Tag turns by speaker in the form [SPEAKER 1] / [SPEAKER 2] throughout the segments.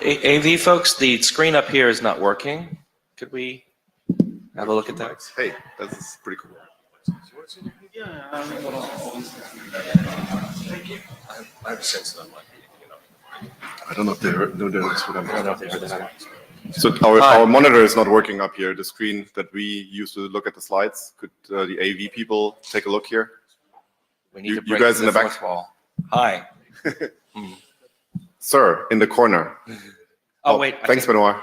[SPEAKER 1] AV folks, the screen up here is not working. Could we have a look at that?
[SPEAKER 2] Hey, that's pretty cool.
[SPEAKER 3] I have a sense that might be,
[SPEAKER 2] I don't know if they heard. No, that's what I'm.
[SPEAKER 1] I don't know if they heard that.
[SPEAKER 2] So our monitor is not working up here. The screen that we use to look at the slides. Could the AV people take a look here?
[SPEAKER 1] We need to break
[SPEAKER 2] you guys in the back.
[SPEAKER 1] fourth wall. Hi.
[SPEAKER 2] Sir, in the corner.
[SPEAKER 1] Oh, wait.
[SPEAKER 2] Thanks, Benoit.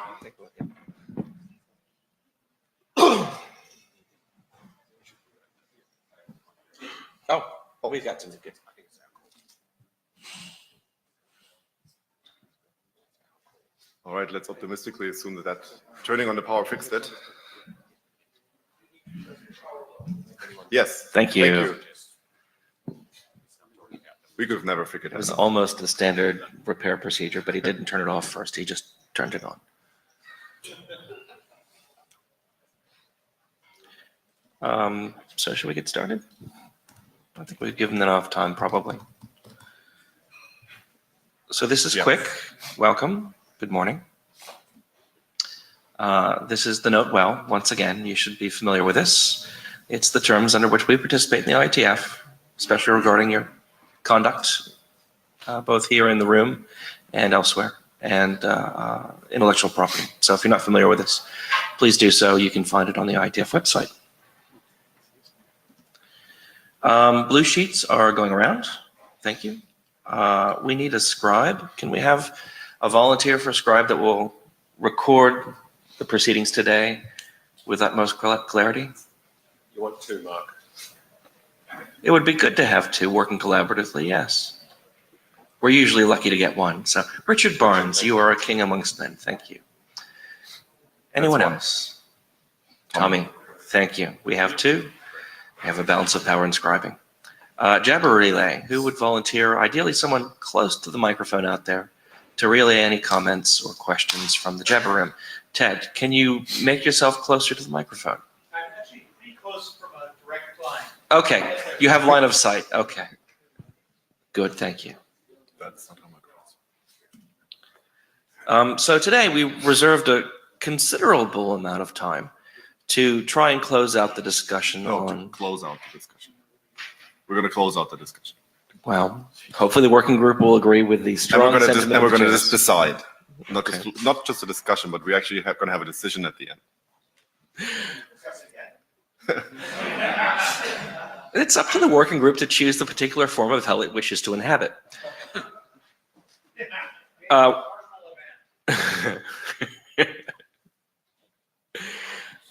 [SPEAKER 1] Oh, we've got some good.
[SPEAKER 2] All right, let's optimistically assume that turning on the power fixed it. Yes.
[SPEAKER 1] Thank you.
[SPEAKER 2] We could have never figured
[SPEAKER 1] It was
[SPEAKER 2] that out.
[SPEAKER 1] almost a standard repair procedure, but he didn't turn it off first. He just turned it on. So should we get started? I think we've given enough time, probably. So this is quick. Welcome. Good morning. This is the Note Well. Once again, you should be familiar with this. It's the terms under which we participate in the IETF, especially regarding your conduct, both here in the room and elsewhere, and intellectual property. So if you're not familiar with this, please do so. You can find it on the IETF website. Blue sheets are going around. Thank you. We need a scribe. Can we have a volunteer for a scribe that will record the proceedings today with utmost clarity?
[SPEAKER 3] You want two, Mark?
[SPEAKER 1] It would be good to have two working collaboratively, yes. We're usually lucky to get one. So, Richard Barnes, you are a king amongst men. Thank you. Anyone else? Tommy, thank you. We have two. We have a balance of power in scribing. Jabber relay, who would volunteer? Ideally, someone close to the microphone out there to relay any comments or questions from the Jabber room. Ted, can you make yourself closer to the microphone?
[SPEAKER 4] I'm actually pretty close from a direct line.
[SPEAKER 1] Okay, you have line of sight. Okay. Good, thank you.
[SPEAKER 2] That's not how my
[SPEAKER 1] So today we reserved a considerable amount of time to try and close out the discussion on...
[SPEAKER 2] close out the discussion. We're going to close out the discussion.
[SPEAKER 1] Well, hopefully the working group will agree with the strong sentiment.
[SPEAKER 2] And we're going to just decide. Not just a discussion, but we actually going to have a decision at the end.
[SPEAKER 1] It's up to the working group to choose the particular form of hell it wishes to inhabit.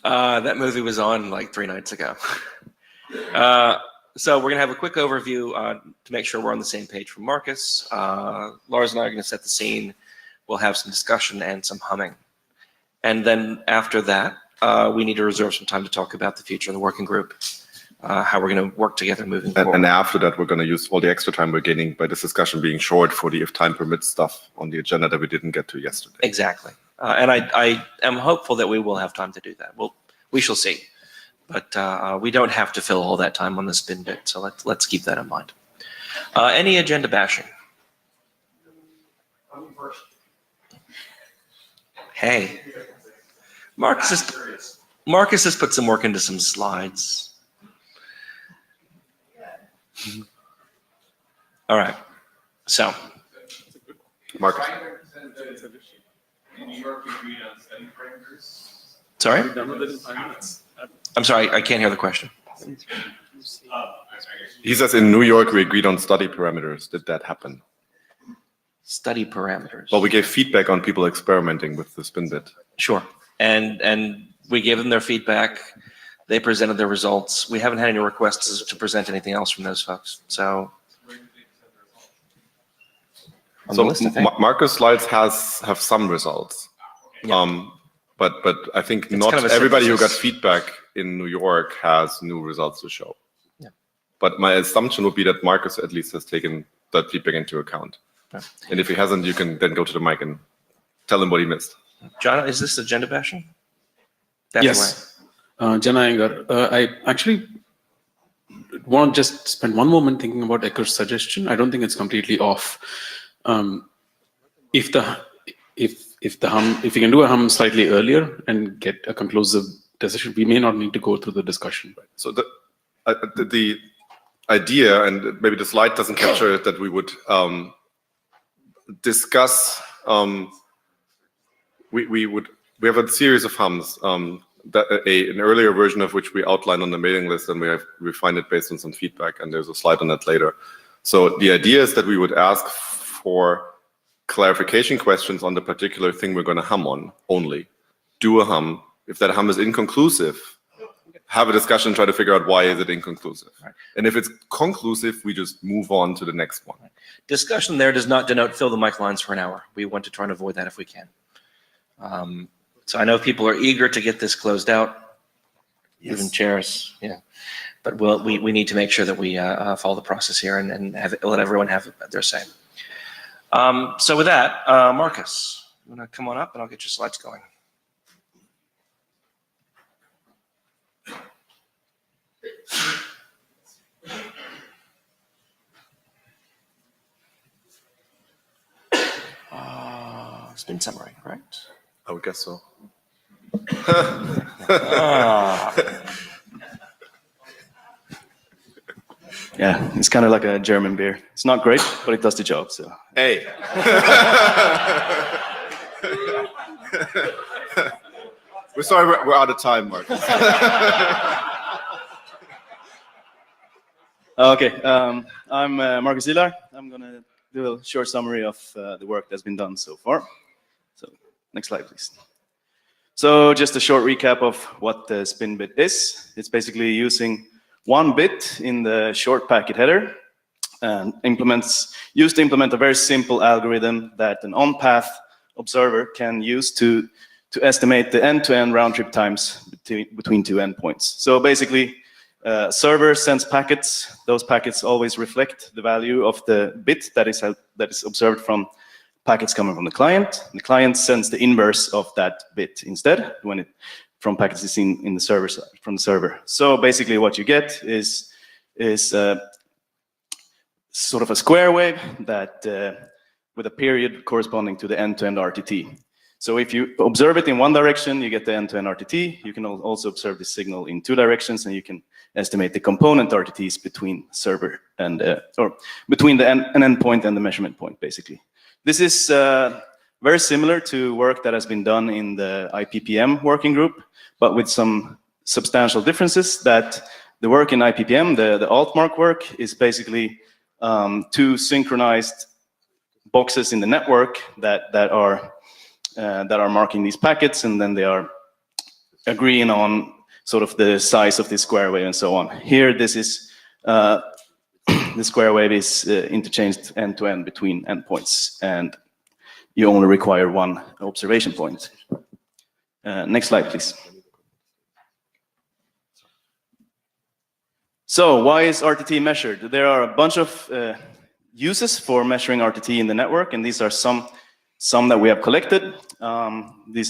[SPEAKER 1] That movie was on like 3 nights ago. So we're going to have a quick overview to make sure we're on the same page from Marcus. Lars and I are going to set the scene. We'll have some discussion and some humming. And then after that, we need to reserve some time to talk about the future of the working group, how we're going to work together moving forward.
[SPEAKER 2] And after that, we're going to use all the extra time we're gaining by this discussion being short for the if time permits stuff on the agenda that we didn't get to yesterday.
[SPEAKER 1] Exactly. And I am hopeful that we will have time to do that. We shall see. But we don't have to fill all that time on the spin bit, so let's keep that in mind. Any agenda bashing? Hey, Marcus has put some work into some slides. All right, so.
[SPEAKER 2] Marcus.
[SPEAKER 1] Sorry? I'm sorry, I can't hear the question.
[SPEAKER 2] He says in New York we agreed on study parameters. Did that happen?
[SPEAKER 1] Study parameters.
[SPEAKER 2] Well, we gave feedback on people experimenting with the spin bit.
[SPEAKER 1] Sure. And we gave them their feedback. They presented their results. We haven't had any requests to present anything else from those folks. So on
[SPEAKER 2] So
[SPEAKER 1] the list, I think.
[SPEAKER 2] Marcus' slides have some results.
[SPEAKER 1] Yeah.
[SPEAKER 2] But I think
[SPEAKER 1] It's
[SPEAKER 2] not
[SPEAKER 1] kind of a
[SPEAKER 2] everybody who got
[SPEAKER 1] synthesis.
[SPEAKER 2] feedback in New York has new results to show.
[SPEAKER 1] Yeah.
[SPEAKER 2] But my assumption would be that Marcus at least has taken that feedback into account.
[SPEAKER 1] Yeah.
[SPEAKER 2] And if he hasn't, you can then go to the mic and tell him what he missed.
[SPEAKER 1] John, is this agenda bashing?
[SPEAKER 5] Yes. Jana Iyengar, I actually want to just spend one moment thinking about Ecker's suggestion. I don't think it's completely off. If we can do a hum slightly earlier and get a conclusive decision, we may not need to go through the discussion.
[SPEAKER 2] So the idea, and maybe the slide doesn't capture it, that we would discuss. We have a series of hums. An earlier version of which we outline on the mailing list, and we have refined it based on some feedback, and there's a slide on that later. So the idea is that we would ask for clarification questions on the particular thing we're going to hum on only. Do a hum. If that hum is inconclusive, have a discussion, try to figure out why is it inconclusive.
[SPEAKER 1] Right.
[SPEAKER 2] And if it's conclusive, we just move on to the next one.
[SPEAKER 1] Discussion there does not denote fill the mic lines for an hour. We want to try and avoid that if we can. So I know people are eager to get this closed out, even chairs, yeah. But we need to make sure that we follow the process here and let everyone have their say. So with that, Marcus, you want to come on up and I'll get your slides going. Spin summary, right?
[SPEAKER 2] I would guess so.
[SPEAKER 6] Yeah, it's kind of like a German beer. It's not great, but it does the job. So.
[SPEAKER 2] Hey. We're sorry, we're out of time, Marcus.
[SPEAKER 6] Okay, I'm Marcus Ilar. I'm going to do a short summary of the work that's been done so far. So, next slide, please. So, just a short recap of what the spin bit is. It's basically using one bit in the short packet header and used to implement a very simple algorithm that an on-path observer can use to estimate the end-to-end round-trip times between two endpoints. So basically, server sends packets. Those packets always reflect the value of the bit that is observed from packets coming from the client. The client sends the inverse of that bit instead when it from packets is in the server side, from the server. So basically what you get is sort of a square wave that with a period corresponding to the end-to-end RTT. So if you observe it in one direction, you get the end-to-end RTT. You can also observe the signal in two directions, and you can estimate the component RTTs between server and or between an endpoint and the measurement point, basically. This is very similar to work that has been done in the IPPM working group, but with some substantial differences. That the work in IPPM, the altmark work, is basically two synchronized boxes in the network that are marking these packets, and then they are agreeing on sort of the size of this square wave and so on. Here, this is the square wave is interchanged end to end between endpoints, and you only require one observation point. Next slide, please. So why is RTT measured? There are a bunch of uses for measuring RTT in the network, and these are some that we have collected. These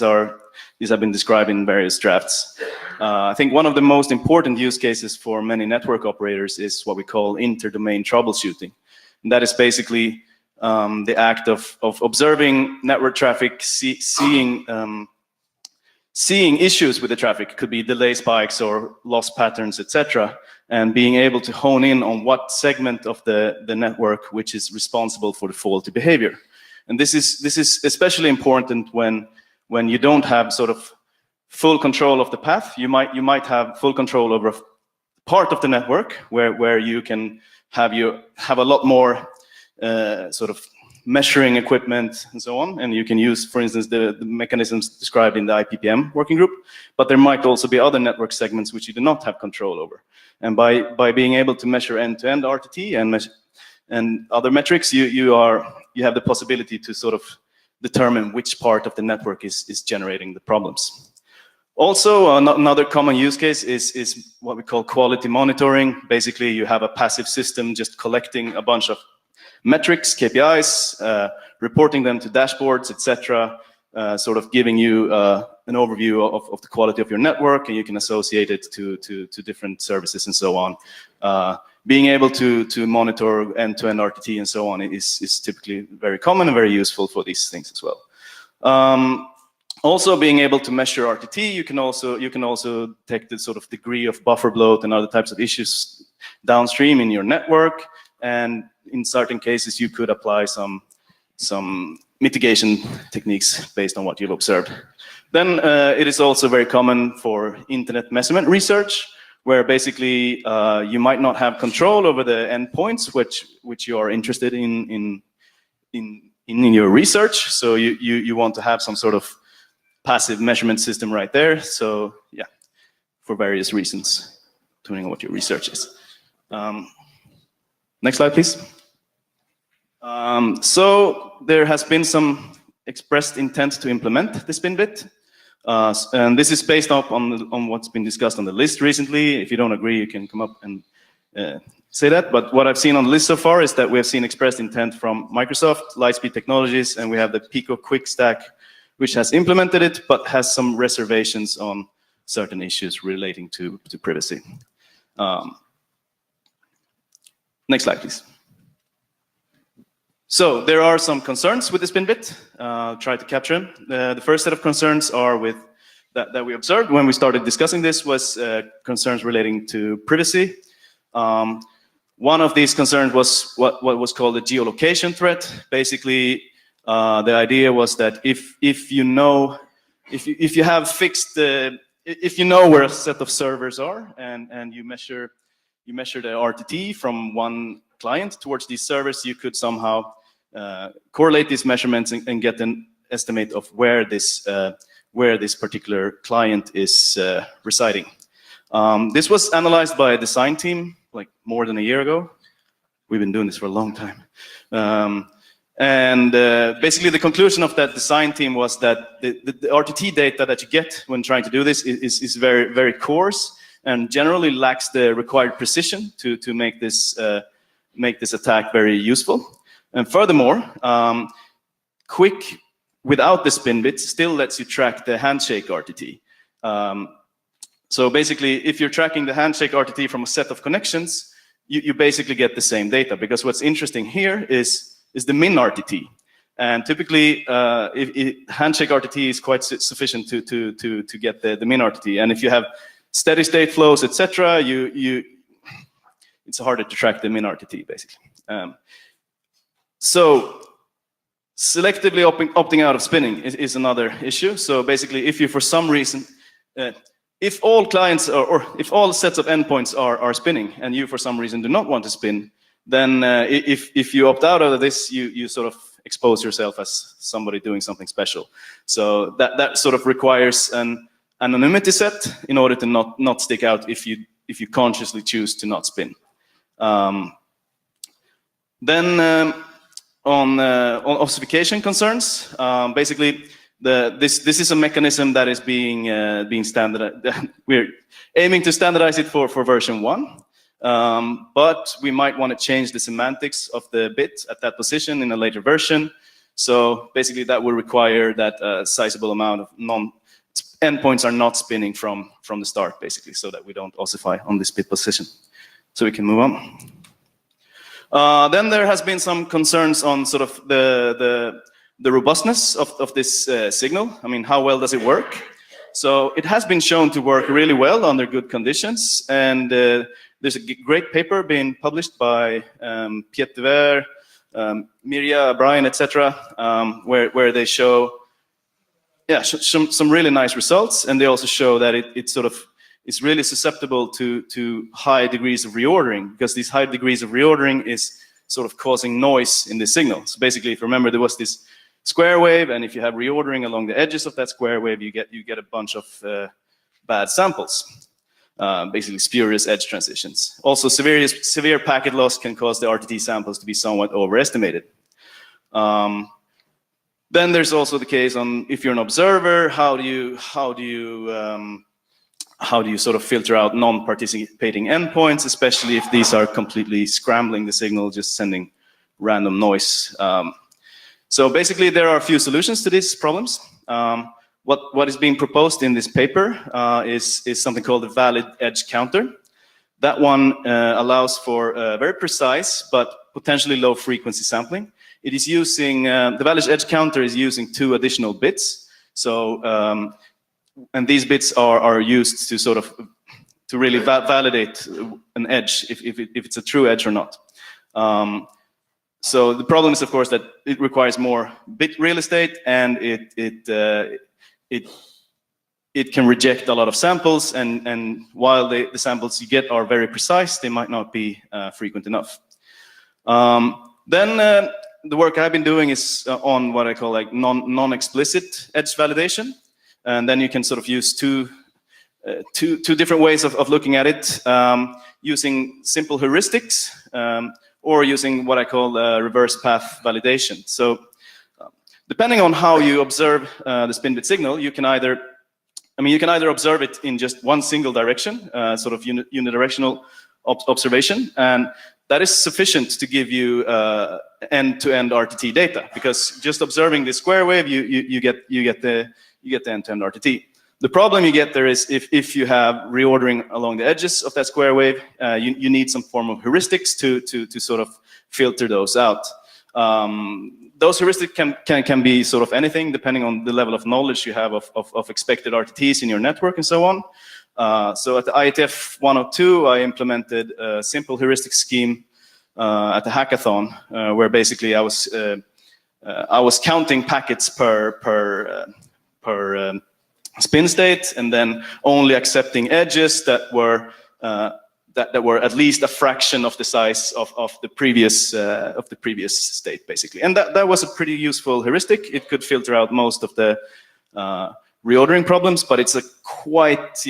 [SPEAKER 6] have been described in various drafts. I think one of the most important use cases for many network operators is what we call inter-domain troubleshooting. And that is basically the act of observing network traffic, seeing issues with the traffic. It could be delay spikes or loss patterns, etc., and being able to hone in on what segment of the network which is responsible for the faulty behavior. And this is especially important when you don't have sort of full control of the path. You might have full control over part of the network where you can have a lot more sort of measuring equipment and so on, and you can use, for instance, the mechanisms described in the IPPM working group. But there might also be other network segments which you do not have control over. And by being able to measure end-to-end RTT and other metrics, you you have the possibility to sort of determine which part of the network is generating the problems. Also, another common use case is what we call quality monitoring. Basically, you have a passive system just collecting a bunch of metrics, KPIs, reporting them to dashboards, etc., sort of giving you an overview of the quality of your network, and you can associate it to different services and so on. Being able to monitor end-to-end RTT and so on is typically very common and very useful for these things as well. Also, being able to measure RTT, you can also detect the sort of degree of buffer bloat and other types of issues downstream in your network. And in certain cases, you could apply some mitigation techniques based on what you've observed. Then it is also very common for internet measurement research, where basically you might not have control over the endpoints which you are interested in your research. So you want to have some sort of passive measurement system right there. So yeah, for various reasons, depending on what your research is. Next slide, please. So there has been some expressed intent to implement the SpinBit. And this is based up on what's been discussed on the list recently. If you don't agree, you can come up and say that. But what I've seen on the list so far is that we have seen expressed intent from Microsoft, Lightspeed Technologies, and we have the Pico Quick Stack, which has implemented it, but has some reservations on certain issues relating to privacy. Next slide, please. So there are some concerns with the SpinBit. Try to capture them. The first set of concerns are with that we observed when we started discussing this was concerns relating to privacy. One of these concerns was what was called a geolocation threat. Basically, the idea was that if you know where a set of servers are and you measure the RTT from one client towards these servers, you could somehow correlate these measurements and get an estimate of where this particular client is residing. This was analyzed by a design team like more than a year ago. We've been doing this for a long time. Basically, the conclusion of that design team was that the RTT data that you get when trying to do this is very, very coarse and generally lacks the required precision to make this attack very useful. And furthermore, Quick without the SpinBit still lets you track the handshake RTT. So basically, if you're tracking the handshake RTT from a set of connections, you basically get the same data, because what's interesting here is the min RTT. And typically, handshake RTT is quite sufficient to get the min RTT. And if you have steady state flows, etc., it's harder to track the min RTT, basically. So selectively opting out of spinning is another issue. So basically, if you for some reason, if all clients or if all sets of endpoints are spinning and you for some reason do not want to spin, then if you opt out of this, you sort of expose yourself as somebody doing something special. So that sort of requires an anonymity set in order to not stick out if you consciously choose to not spin. Then on ossification concerns, basically this is a mechanism that is being standardized. We're aiming to standardize it for version 1. But we might want to change the semantics of the bit at that position in a later version. So basically that will require that a sizable amount of endpoints are not spinning from the start, basically, so that we don't ossify on this bit position. So we can move on. Then there has been some concerns on sort of the robustness of this signal. I mean, how well does it work? So it has been shown to work really well under good conditions, and there's a great paper being published by Piet de Ver, Mirja, Brian, etc., where they show some really nice results, and they also show that it sort of is really susceptible to high degrees of reordering, because these high degrees of reordering is sort of causing noise in the signal. So basically, if you remember, there was this square wave, and if you have reordering along the edges of that square wave, you get a bunch of bad samples. Basically spurious edge transitions. Also, severe packet loss can cause the RTT samples to be somewhat overestimated. Then there's also the case on if you're an observer, how do you sort of filter out non-participating endpoints, especially if these are completely scrambling the signal, just sending random noise. So basically, there are a few solutions to these problems. What is being proposed in this paper is something called the valid edge counter. That one allows for very precise but potentially low frequency sampling. It is using, the valid edge counter is using 2 additional bits. So, and these bits are used to sort of, to really validate an edge, if it's a true edge or not. So the problem is, of course, that it requires more bit real estate, and it can reject a lot of samples, and while the samples you get are very precise, they might not be frequent enough. Then the work I've been doing is on what I call like non-explicit edge validation, and then you can sort of use two different ways of looking at it, using simple heuristics or using what I call reverse path validation. So depending on how you observe the spin bit signal, you can either observe it in just one single direction, sort of unidirectional observation, and that is sufficient to give you end-to-end RTT data, because just observing the square wave, you get the end-to-end RTT. The problem you get there is if you have reordering along the edges of that square wave, you need some form of heuristics to sort of filter those out. Those heuristics can be sort of anything, depending on the level of knowledge you have of expected RTTs in your network and so on. So at the IETF102, I implemented a simple heuristic scheme at the hackathon, where basically I was counting packets per spin state, and then only accepting edges that were at least a fraction of the size of the previous state, basically. And that was a pretty useful heuristic. It could filter out most of the reordering problems, but it's a quite,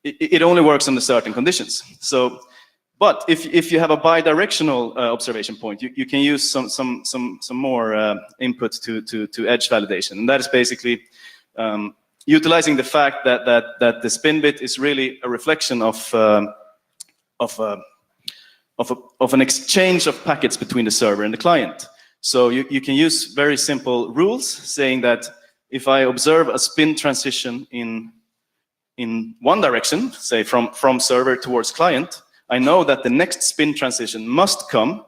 [SPEAKER 6] it only works under certain conditions. So, but if you have a bidirectional observation point, you can use some more input to edge validation, and that is basically utilizing the fact that the spin bit is really a reflection of an exchange of packets between the server and the client. So you can use very simple rules saying that if I observe a spin transition in one direction, say from server towards client, I know that the next spin transition must come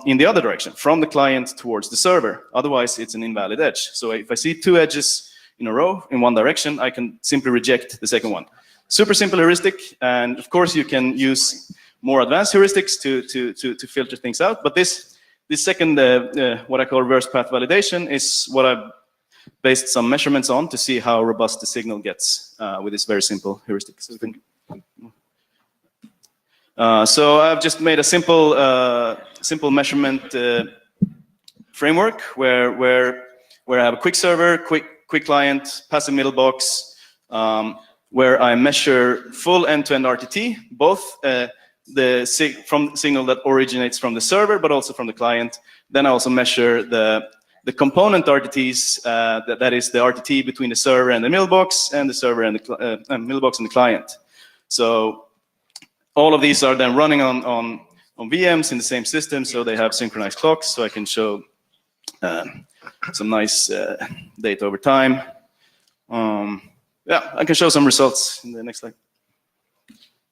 [SPEAKER 6] in the other direction, from the client towards the server. Otherwise, it's an invalid edge. So if I see 2 edges in a row in one direction, I can simply reject the second one. Super simple heuristic, and of course you can use more advanced heuristics to filter things out. But this second, what I call reverse path validation, is what I've based some measurements on to see how robust the signal gets with this very simple heuristic. So I've just made a simple measurement framework where I have a quick server, quick client, passive middle box, where I measure full end-to-end RTT, both from the signal that originates from the server, but also from the client. Then I also measure the component RTTs, that is the RTT between the server and the mailbox, and the server and the mailbox and the client. So all of these are then running on VMs in the same system, so they have synchronized clocks, so I can show some nice data over time. Yeah, I can show some results in the next slide.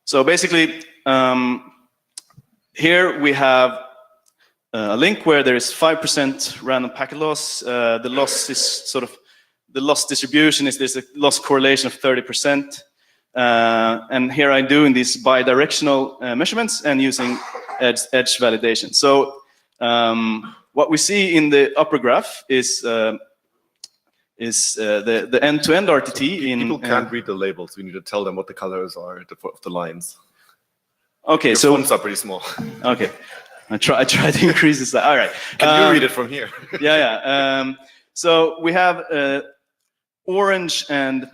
[SPEAKER 6] So basically, here we have a link where there is 5% random packet loss. The loss is sort of, the loss distribution is, there's a loss correlation of 30%. And here I'm doing these bidirectional measurements and using edge validation. So what we see in the upper graph is the end-to-end RTT.
[SPEAKER 2] People can't read the labels. We need to tell them what the colors are at the foot of the lines.
[SPEAKER 6] Okay,
[SPEAKER 2] Your
[SPEAKER 6] so
[SPEAKER 2] fonts are pretty small.
[SPEAKER 6] okay, I try to increase this. All right.
[SPEAKER 2] Can you read it from here?
[SPEAKER 6] Yeah. So we have orange, and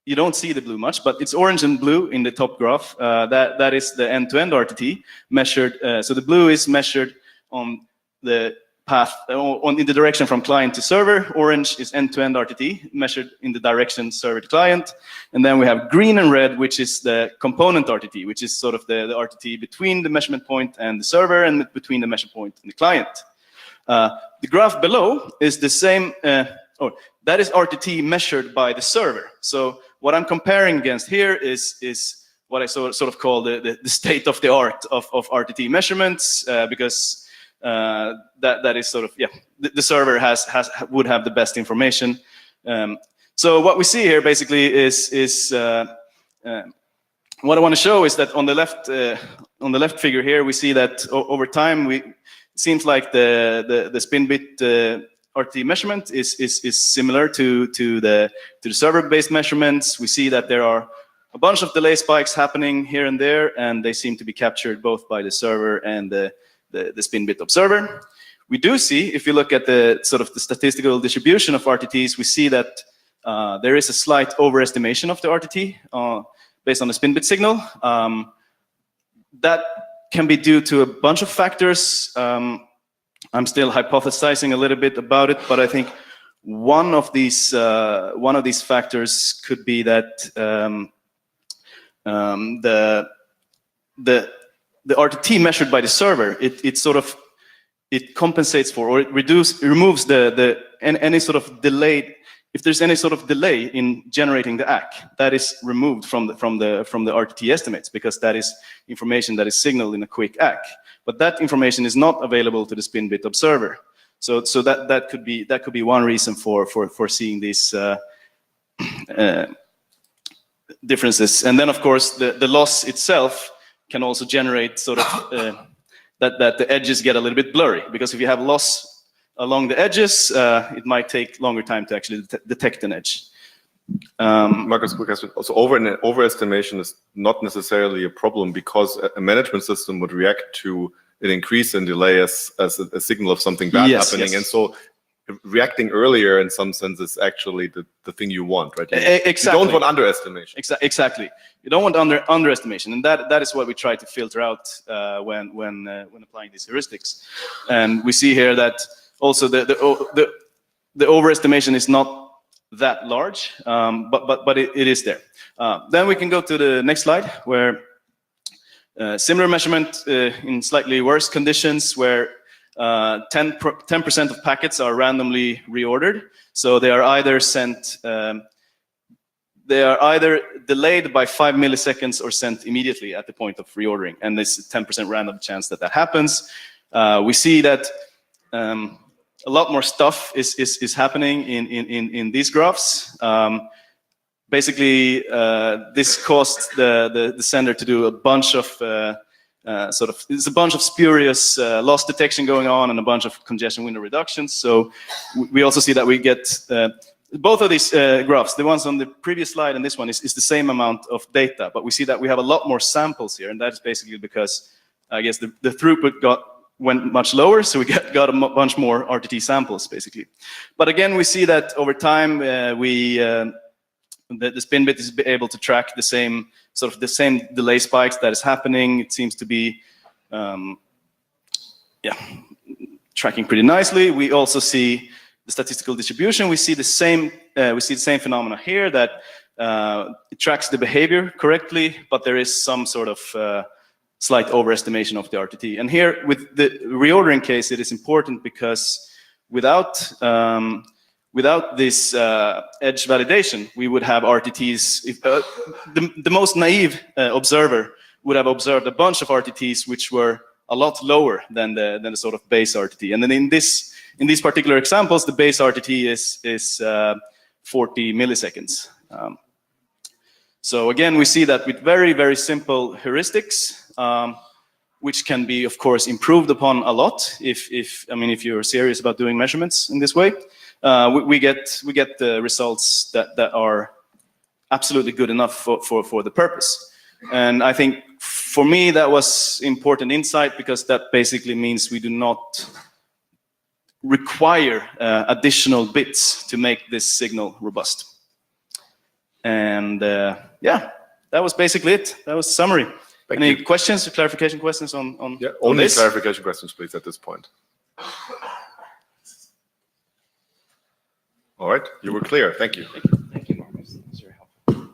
[SPEAKER 6] you don't see the blue much, but it's orange and blue in the top graph. That is the end-to-end RTT measured. So the blue is measured on the path in the direction from client to server. Orange is end-to-end RTT measured in the direction server to client. And then we have green and red, which is the component RTT, which is sort of the RTT between the measurement point and the server and between the measurement point and the client. The graph below is the same, that is RTT measured by the server. So what I'm comparing against here is what I sort of call the state of the art of RTT measurements, because that is sort of, yeah, the server would have the best information. So what we see here basically is what I want to show is that on the left figure here, we see that over time it seems like the spin bit RTT measurement is similar to the server-based measurements. We see that there are a bunch of delay spikes happening here and there, and they seem to be captured both by the server and the spin bit observer. We do see, if you look at the sort of the statistical distribution of RTTs, we see that there is a slight overestimation of the RTT based on the spin bit signal. That can be due to a bunch of factors. I'm still hypothesizing a little bit about it, but I think one of these factors could be that the RTT measured by the server, it compensates for, or it removes any sort of delay. If there's any sort of delay in generating the ACK, that is removed from the RTT estimates, because that is information that is signaled in a quick ACK. But that information is not available to the spin bit observer. So that could be one reason for seeing these differences. And then of course the loss itself can also generate sort of that the edges get a little bit blurry, because if you have loss along the edges, it might take longer time to actually detect an edge.
[SPEAKER 2] Marcus, quick question. Also, overestimation is not necessarily a problem, because a management system would react to an increase in delay as a signal of something bad happening. Yes. And so reacting earlier in some sense is actually the thing you want, right?
[SPEAKER 6] Exactly.
[SPEAKER 2] You don't want underestimation.
[SPEAKER 6] Exactly. You don't want underestimation, and that is what we try to filter out when applying these heuristics. And we see here that also the overestimation is not that large, but it is there. Then we can go to the next slide, where similar measurement in slightly worse conditions, where 10% of packets are randomly reordered. So they are either sent, they are either delayed by 5 milliseconds or sent immediately at the point of reordering. And there's a 10% random chance that happens. We see that a lot more stuff is happening in these graphs. Basically, this caused the sender to do a bunch of it's a bunch of spurious loss detection going on and a bunch of congestion window reductions. So we also see that we get both of these graphs, the ones on the previous slide and this one, is the same amount of data, but we see that we have a lot more samples here, and that is basically because I guess the throughput went much lower, so we got a bunch more RTT samples basically. But again, we see that over time the spin bit is able to track the same delay spikes that is happening. It seems to be tracking pretty nicely. We also see the statistical distribution. We see the same phenomena here, that it tracks the behavior correctly, but there is some sort of slight overestimation of the RTT. And here with the reordering case, it is important because without this edge validation, we would have RTTs. If, the most naive observer would have observed a bunch of RTTs which were a lot lower than the sort of base RTT. And then in these particular examples, the base RTT is 40 milliseconds. So again, we see that with very, very simple heuristics, which can be, of course, improved upon a lot if you're serious about doing measurements in this way. We get the results that are absolutely good enough for the purpose. And I think for me that was important insight, because that basically means we do not require additional bits to make this signal robust. And yeah, that was basically it. That was the summary. Any questions or clarification questions on
[SPEAKER 2] only
[SPEAKER 6] this?
[SPEAKER 2] clarification questions, please, at this point. All right, you were clear. Thank you.
[SPEAKER 1] Thank you, Marcus. That was very helpful.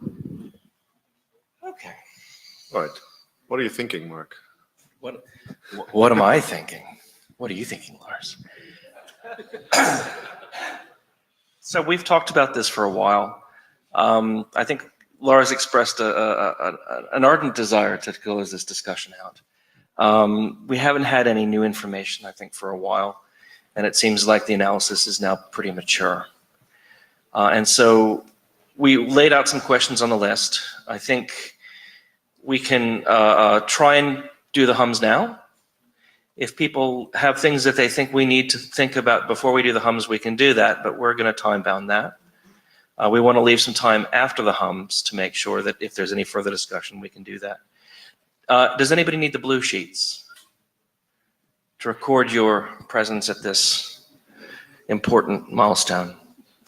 [SPEAKER 1] Okay.
[SPEAKER 2] All right. What are you thinking, Mark?
[SPEAKER 1] What am I thinking? What are you thinking, Lars? So we've talked about this for a while. I think Lars expressed an ardent desire to close this discussion out. We haven't had any new information, I think, for a while, and it seems like the analysis is now pretty mature. And so we laid out some questions on the list. I think we can try and do the hums now. If people have things that they think we need to think about before we do the hums, we can do that, but we're going to time bound that. We want to leave some time after the hums to make sure that if there's any further discussion, we can do that. Does anybody need the blue sheets to record your presence at this important milestone?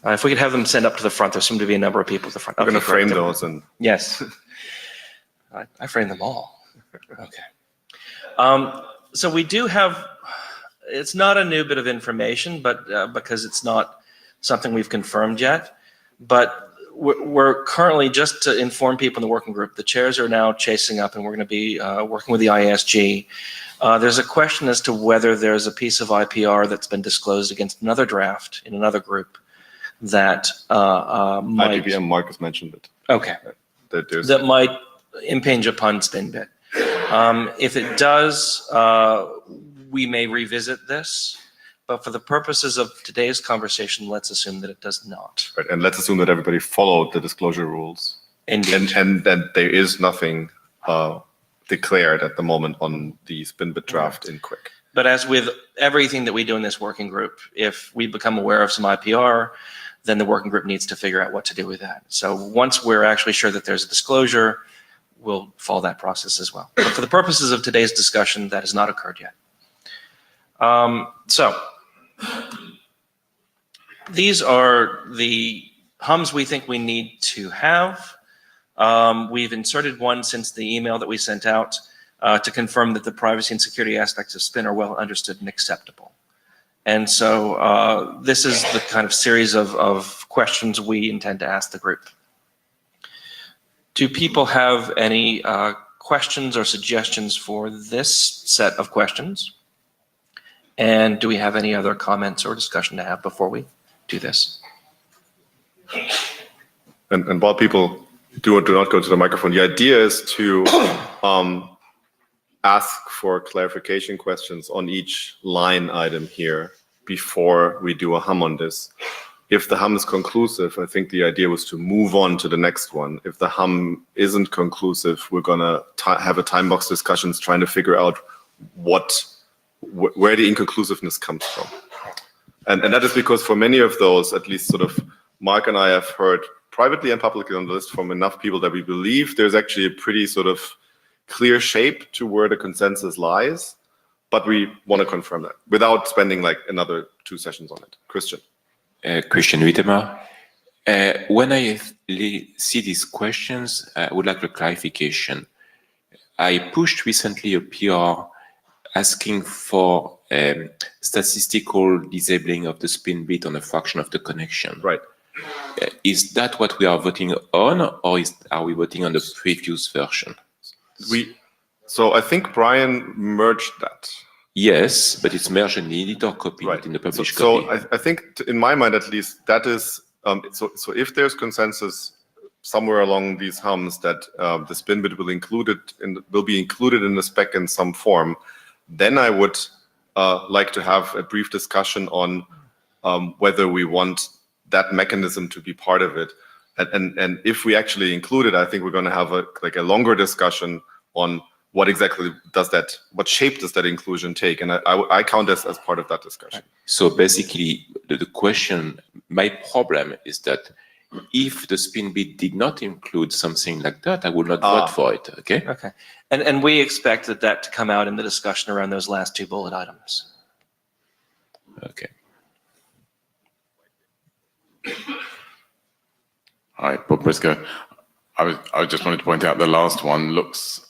[SPEAKER 1] If we could have them send up to the front, there seem to be a number of people at the front.
[SPEAKER 2] I'm going to
[SPEAKER 1] Okay,
[SPEAKER 2] frame
[SPEAKER 1] great.
[SPEAKER 2] those and
[SPEAKER 1] Yes. I frame them all. Okay. So we do have, it's not a new bit of information, but because it's not something we've confirmed yet, but we're currently, just to inform people in the working group, the chairs are now chasing up and we're going to be working with the ISG. There's a question as to whether there's a piece of IPR that's been disclosed against another draft in another group that might...
[SPEAKER 2] IPVM, Marcus mentioned it.
[SPEAKER 1] Okay. That might impinge upon SpinBit. If it does, we may revisit this, but for the purposes of today's conversation, let's assume that it does not.
[SPEAKER 2] Right, and let's assume that everybody followed the disclosure rules.
[SPEAKER 1] Indeed.
[SPEAKER 2] And that there is nothing declared at the moment on the SpinBit draft in QUIC.
[SPEAKER 1] But as with everything that we do in this working group, if we become aware of some IPR, then the working group needs to figure out what to do with that. So once we're actually sure that there's a disclosure, we'll follow that process as well. But for the purposes of today's discussion, that has not occurred yet. So these are the hums we think we need to have. We've inserted one since the email that we sent out to confirm that the privacy and security aspects of SPIN are well understood and acceptable. And so this is the kind of series of questions we intend to ask the group. Do people have any questions or suggestions for this set of questions? And do we have any other comments or discussion to have before we do this?
[SPEAKER 2] And while people do or do not go to the microphone, the idea is to ask for clarification questions on each line item here before we do a hum on this. If the hum is conclusive, I think the idea was to move on to the next one. If the hum isn't conclusive, we're going to have a time box discussions trying to figure out where the inconclusiveness comes from. And that is because for many of those, at least sort of Mark and I have heard privately and publicly on the list from enough people that we believe there's actually a pretty sort of clear shape to where the consensus lies, but we want to confirm that without spending like another 2 sessions on it. Christian.
[SPEAKER 7] Christian Wittemer. When I see these questions, I would like a clarification. I pushed recently a PR asking for statistical disabling of the spin bit on a fraction of the connection.
[SPEAKER 2] Right.
[SPEAKER 7] Is that what we are voting on, or are we voting on the previous version?
[SPEAKER 2] So I think Brian merged that.
[SPEAKER 7] Yes, but it's merged in the editor copy,
[SPEAKER 2] Right.
[SPEAKER 7] not in the published
[SPEAKER 2] So
[SPEAKER 7] copy.
[SPEAKER 2] I think, in my mind at least, that is, so if there's consensus somewhere along these hums that the spin bit will be included in the spec in some form, then I would like to have a brief discussion on whether we want that mechanism to be part of it. And if we actually include it, I think we're going to have a longer discussion on what exactly what shape does that inclusion take? And I count this as part of that discussion.
[SPEAKER 7] So basically, the question, my problem is that if the spin bit did not include something like that, I would not vote for it, okay?
[SPEAKER 1] Okay. And we expect that to come out in the discussion around those last 2 bullet items.
[SPEAKER 7] Okay.
[SPEAKER 8] Hi, Bob Briscoe. I just wanted to point out the last one looks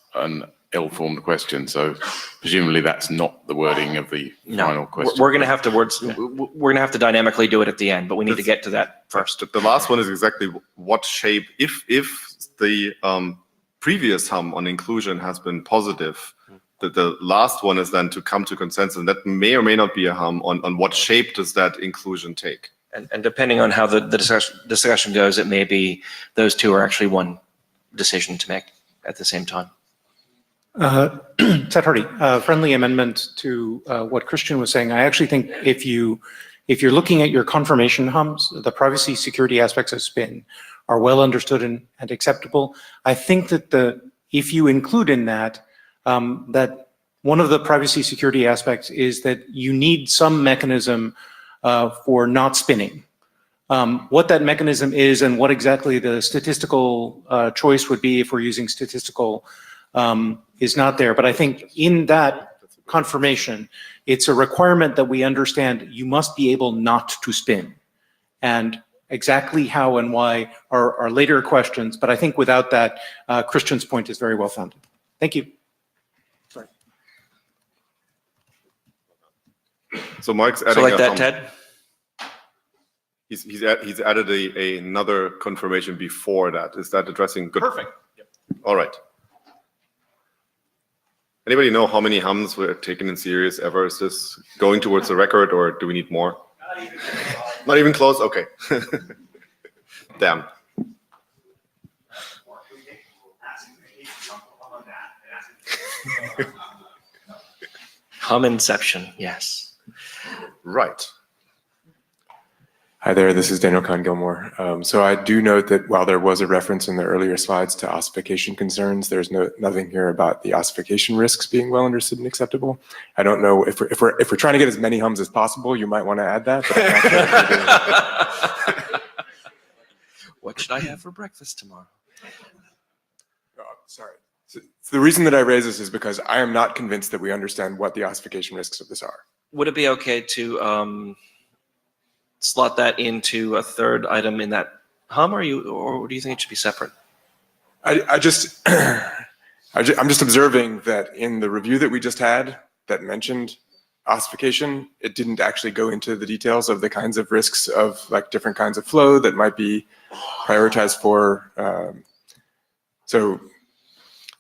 [SPEAKER 8] ill-formed question, so presumably that's not the wording of the final
[SPEAKER 1] No,
[SPEAKER 8] question.
[SPEAKER 1] we're going to have to we're going to have to dynamically do it at the end, but we need to get to that first.
[SPEAKER 2] The last one is exactly what shape, if the previous hum on inclusion has been positive, the last one is then to come to consensus, and that may or may not be a hum on what shape does that inclusion take.
[SPEAKER 1] And depending on how the discussion goes, it may be those two are actually one decision to make at the same time.
[SPEAKER 9] Ted Hardy, friendly amendment to what Christian was saying. I actually think if you're looking at your confirmation hums, the privacy security aspects of spin are well understood and acceptable. I think that if you include in that, that one of the privacy security aspects is that you need some mechanism for not spinning. What that mechanism is and what exactly the statistical choice would be if we're using statistical is not there. But I think in that confirmation, it's a requirement that we understand you must be able not to spin. And exactly how and why are later questions. But I think without that, Christian's point is very well founded. Thank you. Sorry.
[SPEAKER 2] So Mark's adding
[SPEAKER 1] So like
[SPEAKER 2] a
[SPEAKER 1] that,
[SPEAKER 2] hum.
[SPEAKER 1] Ted?
[SPEAKER 2] He's added another confirmation before that. Is that addressing? Good.
[SPEAKER 3] Perfect. Yep.
[SPEAKER 2] All right. Anybody know how many hums were taken in serious ever? Is this going towards the record, or do we need more? Not even close? Okay. Damn.
[SPEAKER 1] Hum inception, yes.
[SPEAKER 2] Right.
[SPEAKER 10] Hi there, this is Daniel Kahn-Gilmore. So I do note that while there was a reference in the earlier slides to ossification concerns, there's nothing here about the ossification risks being well understood and acceptable. I don't know if we're trying to get as many hums as possible, you might want to add that. But I'm not sure if we're doing
[SPEAKER 1] What should I have for breakfast tomorrow?
[SPEAKER 10] sorry. So the reason that I raise this is because I am not convinced that we understand what the ossification risks of this are.
[SPEAKER 1] Would it be okay to slot that into a third item in that hum, or do you think it should be separate?
[SPEAKER 10] I'm just observing that in the review that we just had that mentioned ossification, it didn't actually go into the details of the kinds of risks of like different kinds of flow that might be prioritized for. So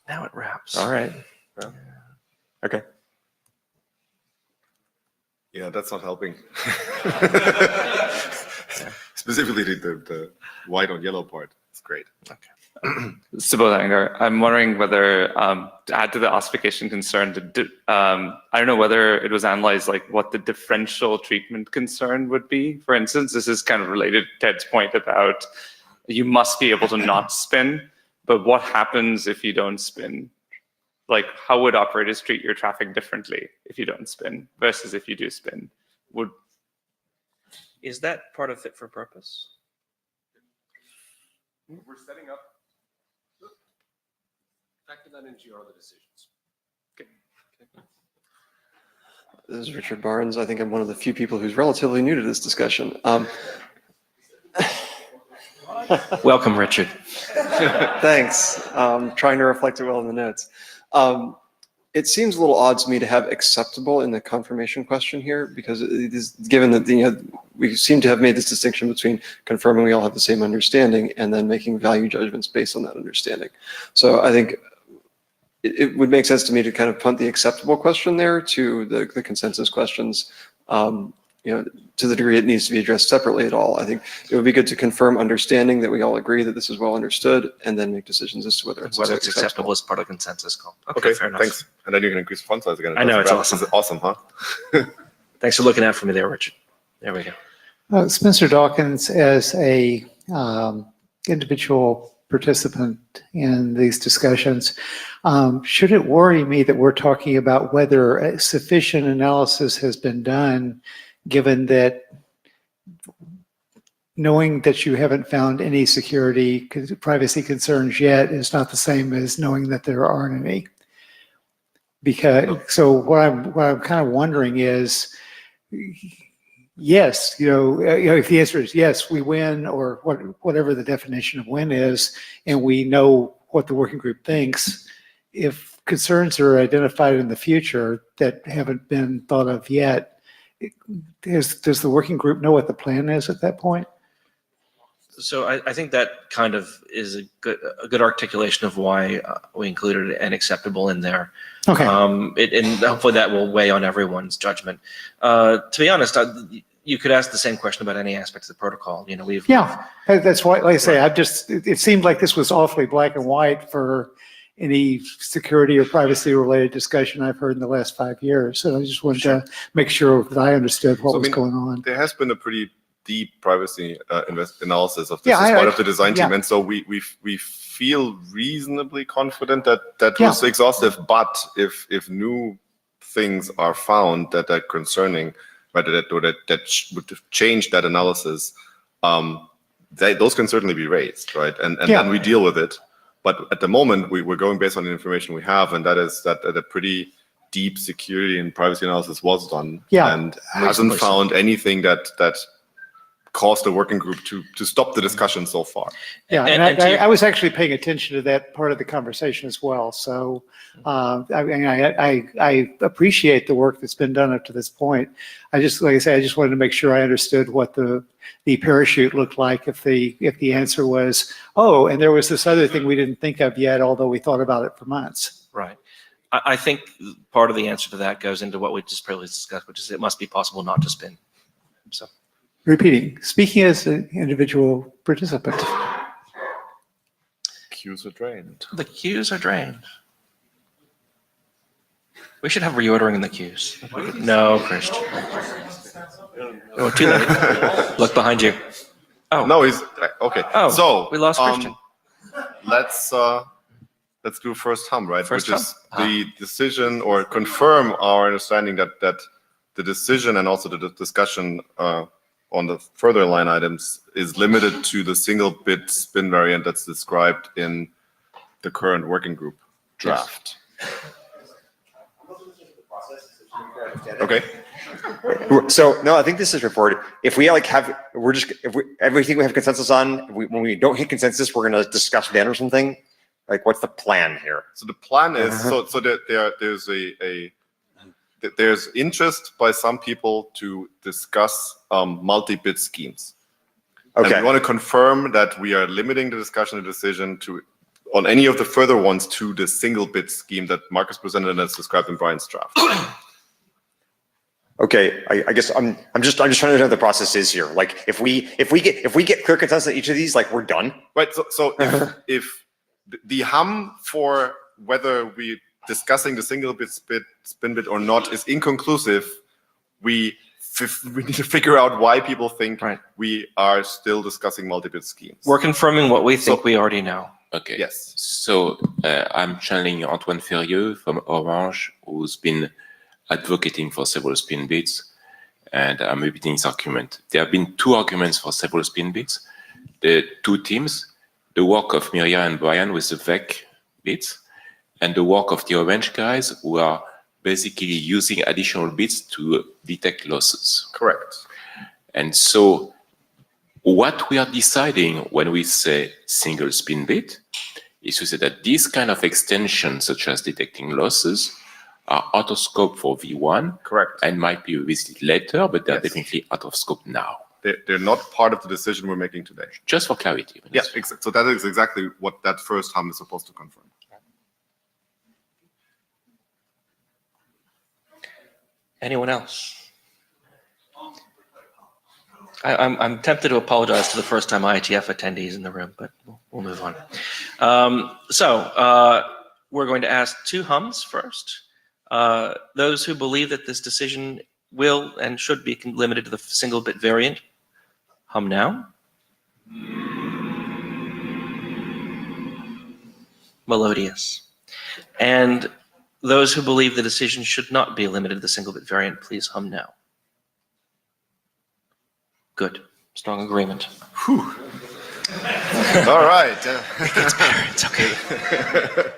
[SPEAKER 1] Now it wraps.
[SPEAKER 10] all right, okay.
[SPEAKER 2] Yeah, that's not helping. Specifically the white on yellow part. It's great.
[SPEAKER 11] Subodh, I'm wondering whether, to add to the ossification concern, I don't know whether it was analyzed like what the differential treatment concern would be. For instance, this is kind of related to Ted's point about you must be able to not spin, but what happens if you don't spin? Like, how would operators treat your traffic differently if you don't spin versus if you do spin?
[SPEAKER 1] Is that part of fit for purpose?
[SPEAKER 10] We're setting up.
[SPEAKER 3] Factor that into your other decisions.
[SPEAKER 12] This is Richard Barnes. I think I'm one of the few people who's relatively new to this discussion.
[SPEAKER 1] Welcome, Richard.
[SPEAKER 12] Thanks. Trying to reflect it well in the notes. It seems a little odd to me to have acceptable in the confirmation question here, because it is given that we seem to have made this distinction between confirming we all have the same understanding and then making value judgments based on that understanding. So I think it would make sense to me to kind of punt the acceptable question there to the consensus questions. To the degree it needs to be addressed separately at all. I think it would be good to confirm understanding that we all agree that this is well understood, and then make decisions as to whether it's
[SPEAKER 1] acceptable as part of the consensus call. Okay, fair enough.
[SPEAKER 2] Thanks. And then you can increase font size again.
[SPEAKER 1] I know, it's awesome.
[SPEAKER 2] This is awesome, huh?
[SPEAKER 1] Thanks for looking out for me there, Richard. There we go.
[SPEAKER 13] Spencer Dawkins, as a individual participant in these discussions, should it worry me that we're talking about whether a sufficient analysis has been done, given that knowing that you haven't found any privacy concerns yet is not the same as knowing that there aren't any? Because so what I'm kind of wondering is, yes, if the answer is yes, we win, or whatever the definition of win is, and we know what the working group thinks. If concerns are identified in the future that haven't been thought of yet, does the working group know what the plan is at that point?
[SPEAKER 1] So I think that kind of is a good articulation of why we included an acceptable in there.
[SPEAKER 13] Okay.
[SPEAKER 1] And hopefully that will weigh on everyone's judgment. To be honest, you could ask the same question about any aspect of the protocol. You know,
[SPEAKER 13] That's why, like I say, it seemed like this was awfully black and white for any security or privacy related discussion I've heard in the last 5 years. So I just wanted to make sure that I understood what was going on.
[SPEAKER 2] There has been a pretty deep privacy analysis of this as part of the design team, and so we feel reasonably confident that was exhaustive. But if new things are found that are concerning, that would change that analysis, those can certainly be raised, right? And then we deal with it. But at the moment, we're going based on the information we have, and that is that a pretty deep security and privacy analysis was done, and hasn't found anything that caused the working group to stop the discussion so far.
[SPEAKER 13] Yeah, and I was actually paying attention to that part of the conversation as well. So I appreciate the work that's been done up to this point. Like I say, I just wanted to make sure I understood what the parachute looked like if the answer was, oh, and there was this other thing we didn't think of yet, although we thought about it for months.
[SPEAKER 1] Right. I think part of the answer to that goes into what we just previously discussed, which is it must be possible not to spin. So.
[SPEAKER 13] Repeating, speaking as an individual participant.
[SPEAKER 2] Queues are drained.
[SPEAKER 1] The queues are drained. We should have reordering in the queues. No, Christian. Oh, too late. Look behind you. Oh.
[SPEAKER 2] No, he's okay.
[SPEAKER 1] Oh,
[SPEAKER 2] so
[SPEAKER 1] we lost Christian.
[SPEAKER 2] Let's do first hum, right?
[SPEAKER 1] First
[SPEAKER 2] Which is the decision, or confirm our understanding that the decision and also the discussion on the further line items is limited to the single bit spin variant that's described in the current working group draft. Okay.
[SPEAKER 14] So no, I think this is reported. If we everything we have consensus on, when we don't hit consensus, we're going to discuss then or something. Like, what's the plan here?
[SPEAKER 2] So the plan is there's interest by some people to discuss multi-bit schemes.
[SPEAKER 14] Okay.
[SPEAKER 2] And we want to confirm that we are limiting the discussion and decision on any of the further ones to the single bit scheme that Marcus presented and that's described in Brian's draft.
[SPEAKER 14] Okay, I guess I'm just trying to understand what the process is here. Like, if we get clear consensus on each of these, like, we're done.
[SPEAKER 2] Right. So if the hum for whether we discussing the single bit spin bit or not is inconclusive, we need to figure out why people think we are still discussing multi-bit schemes.
[SPEAKER 1] We're confirming what we think we already know.
[SPEAKER 7] Okay.
[SPEAKER 2] Yes.
[SPEAKER 7] So I'm channeling Antoine Ferrieux from Orange, who's been advocating for several spin bits, and I'm repeating his argument. There have been two arguments for several spin bits. The two teams, the work of Miria and Brian with the VEC bits, and the work of the Orange guys who are basically using additional bits to detect losses.
[SPEAKER 2] Correct.
[SPEAKER 7] And so what we are deciding when we say single spin bit is to say that these kind of extensions, such as detecting losses, are out of scope for V1.
[SPEAKER 2] Correct.
[SPEAKER 7] And might be revisited later, but they're definitely out of scope now.
[SPEAKER 2] They're not part of the decision we're making today.
[SPEAKER 7] Just for clarity.
[SPEAKER 2] Yeah, so that is exactly what that first hum is supposed to confirm.
[SPEAKER 1] Anyone else? I'm tempted to apologize to the first-time IETF attendees in the room, but we'll move on. We're going to ask two hums first. Those who believe that this decision will and should be limited to the single bit variant, hum now. Melodious. And those who believe the decision should not be limited to the single bit variant, please hum now. Good. Strong agreement.
[SPEAKER 2] Whew. All right.
[SPEAKER 1] It gets better. It's okay.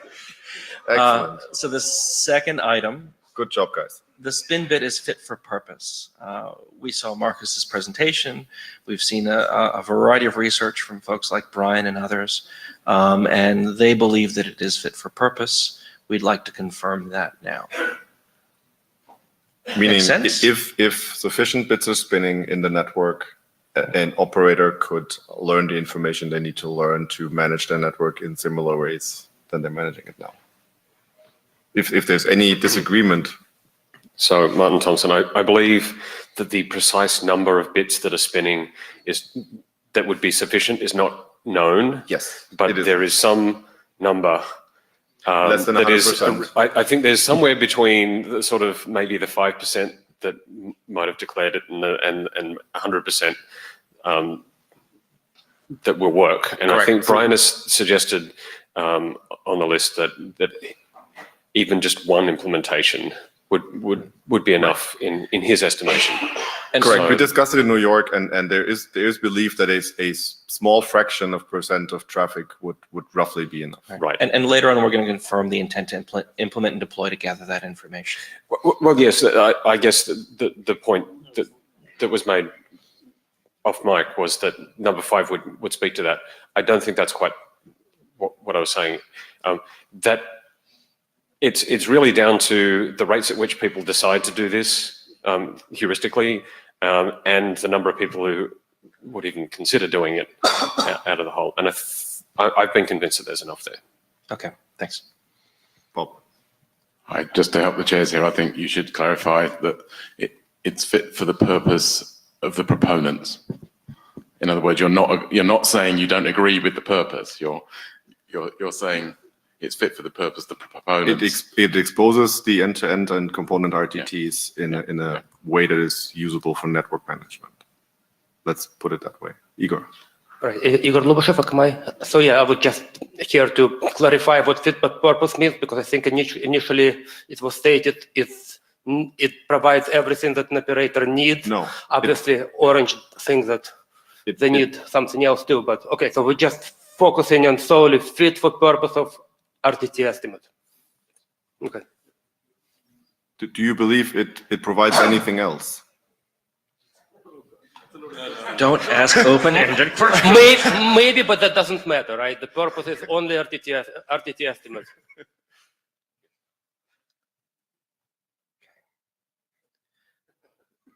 [SPEAKER 2] Excellent.
[SPEAKER 1] So the second item.
[SPEAKER 2] Good job, guys.
[SPEAKER 1] The spin bit is fit for purpose. We saw Marcus's presentation. We've seen a variety of research from folks like Brian and others, and they believe that it is fit for purpose. we'd like to confirm that now.
[SPEAKER 2] Meaning,
[SPEAKER 1] Makes sense?
[SPEAKER 2] if sufficient bits are spinning in the network, an operator could learn the information they need to learn to manage their network in similar ways than they're managing it now. If there's any disagreement.
[SPEAKER 3] So, Martin Thompson, I believe that the precise number of bits that are spinning that would be sufficient is not known.
[SPEAKER 2] Yes,
[SPEAKER 3] but there is some number.
[SPEAKER 2] Less than 100%.
[SPEAKER 3] I think there's somewhere between the sort of maybe the 5% that might have declared it and 100% that will work. And
[SPEAKER 1] Correct.
[SPEAKER 3] I think Brian has suggested on the list that even just one implementation would be enough in his estimation.
[SPEAKER 1] And
[SPEAKER 2] correct.
[SPEAKER 1] so-
[SPEAKER 2] We discussed it in New York, and there is belief that a small fraction of % of traffic would roughly be enough.
[SPEAKER 3] Right.
[SPEAKER 1] And later on, we're going to confirm the intent to implement and deploy to gather that information.
[SPEAKER 3] Well, yes, I guess the point that was made off mic was that number 5 would speak to that. I don't think that's quite what I was saying. That it's really down to the rates at which people decide to do this heuristically, and the number of people who would even consider doing it out of the whole. And I've been convinced that there's enough there.
[SPEAKER 1] Okay, thanks.
[SPEAKER 2] Bob.
[SPEAKER 8] Just to help the chairs here, I think you should clarify that it's fit for the purpose of the proponents. In other words, you're not saying you don't agree with the purpose. You're saying it's fit for the purpose of the proponents.
[SPEAKER 2] It exposes the end-to-end and component RTTs in a way that is usable for network management. Let's put it that way. Igor.
[SPEAKER 15] Right, Igor Lubashev, so yeah, I would just here to clarify what fit for purpose means, because I think initially it was stated it provides everything that an operator needs.
[SPEAKER 2] No.
[SPEAKER 15] Obviously, Orange thinks that they need something else too, but okay, so we're just focusing on solely fit for purpose of RTT estimate. Okay.
[SPEAKER 2] Do you believe it provides anything else?
[SPEAKER 1] Don't ask open-ended questions.
[SPEAKER 15] Maybe, but that doesn't matter, right? The purpose is only RTT estimate.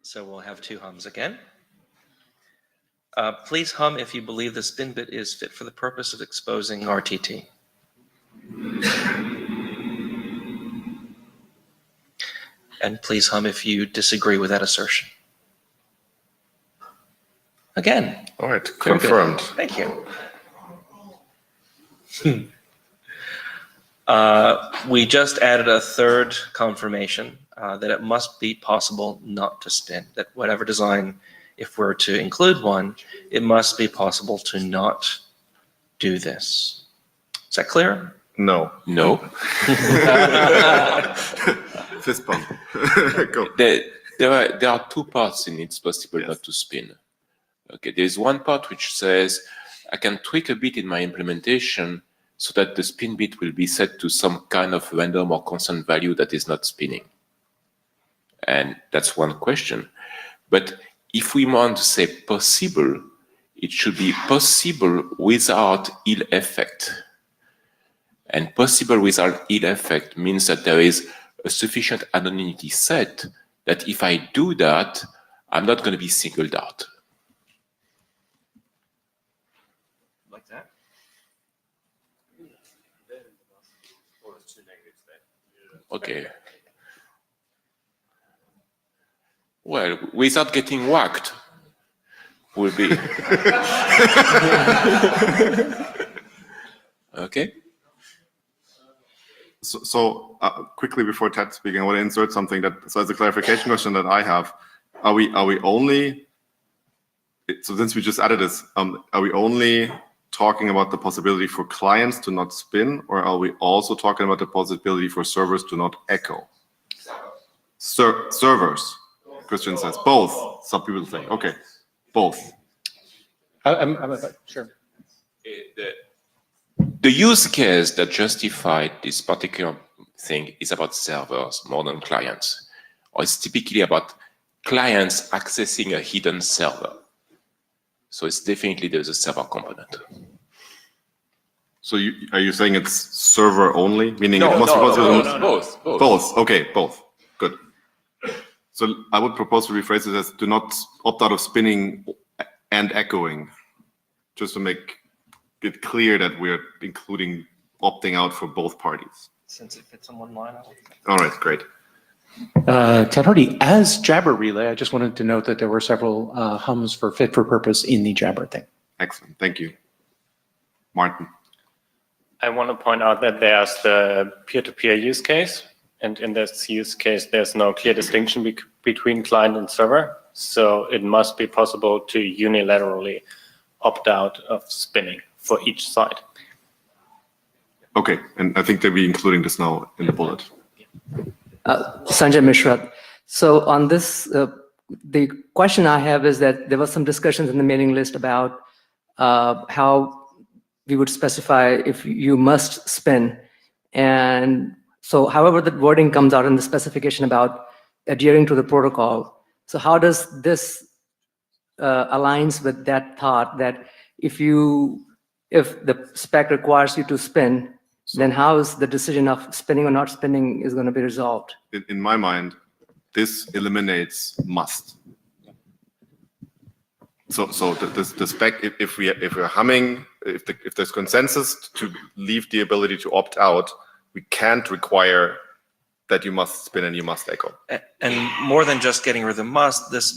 [SPEAKER 1] So we'll have 2 hums again. Please hum if you believe the spin bit is fit for the purpose of exposing RTT. And please hum if you disagree with that assertion. Again.
[SPEAKER 2] All right, confirmed.
[SPEAKER 1] Thank you. We just added a third confirmation that it must be possible not to spin, that whatever design, if we're to include one, it must be possible to not do this. Is that clear?
[SPEAKER 2] No.
[SPEAKER 7] No.
[SPEAKER 2] Fist bump. Go.
[SPEAKER 7] There are 2 parts in it's possible not to spin. Okay, there's one part which says I can tweak a bit in my implementation so that the spin bit will be set to some kind of random or constant value that is not spinning. And that's one question. But if we want to say possible, it should be possible without ill effect. And possible without ill effect means that there is a sufficient anonymity set that if I do that, I'm not going to be singled out.
[SPEAKER 1] Like that?
[SPEAKER 7] Okay. Well, without getting whacked will be. Okay.
[SPEAKER 2] So quickly before Ted speaking, I want to insert something so as a clarification question that I have, are we only, so since we just added this, are we only talking about the possibility for clients to not spin, or are we also talking about the possibility for servers to not echo? Servers, Christian says, both. Some people think, okay, both.
[SPEAKER 9] Sure.
[SPEAKER 7] The use case that justified this particular thing is about servers more than clients, or it's typically about clients accessing a hidden server. So it's definitely there's a server component.
[SPEAKER 2] So are you saying it's server only, meaning
[SPEAKER 7] No,
[SPEAKER 2] it must be possible?
[SPEAKER 7] both.
[SPEAKER 2] Both. Okay, both. Good. So I would propose to rephrase it as do not opt out of spinning and echoing, just to make it clear that we're including opting out for both parties.
[SPEAKER 1] Since it fits in one line,
[SPEAKER 2] All right, great.
[SPEAKER 9] Ted Hardy, as Jabber relay, I just wanted to note that there were several hums for fit for purpose in the Jabber thing.
[SPEAKER 2] Excellent. Thank you. Martin.
[SPEAKER 16] I want to point out that there's the peer-to-peer use case, and in this use case, there's no clear distinction between client and server. So it must be possible to unilaterally opt out of spinning for each side.
[SPEAKER 2] Okay, and I think they'll be including this now in the bullet.
[SPEAKER 17] Sanjay Mishra. So on this, the question I have is that there was some discussions in the mailing list about how we would specify if you must spin. And so however the wording comes out in the specification about adhering to the protocol. So how does this aligns with that thought that if the spec requires you to spin, then how is the decision of spinning or not spinning is going to be resolved?
[SPEAKER 2] In my mind, this eliminates must. So the spec, if we're humming, if there's consensus to leave the ability to opt out, we can't require that you must spin and you must echo.
[SPEAKER 1] And more than just getting rid of the must, this,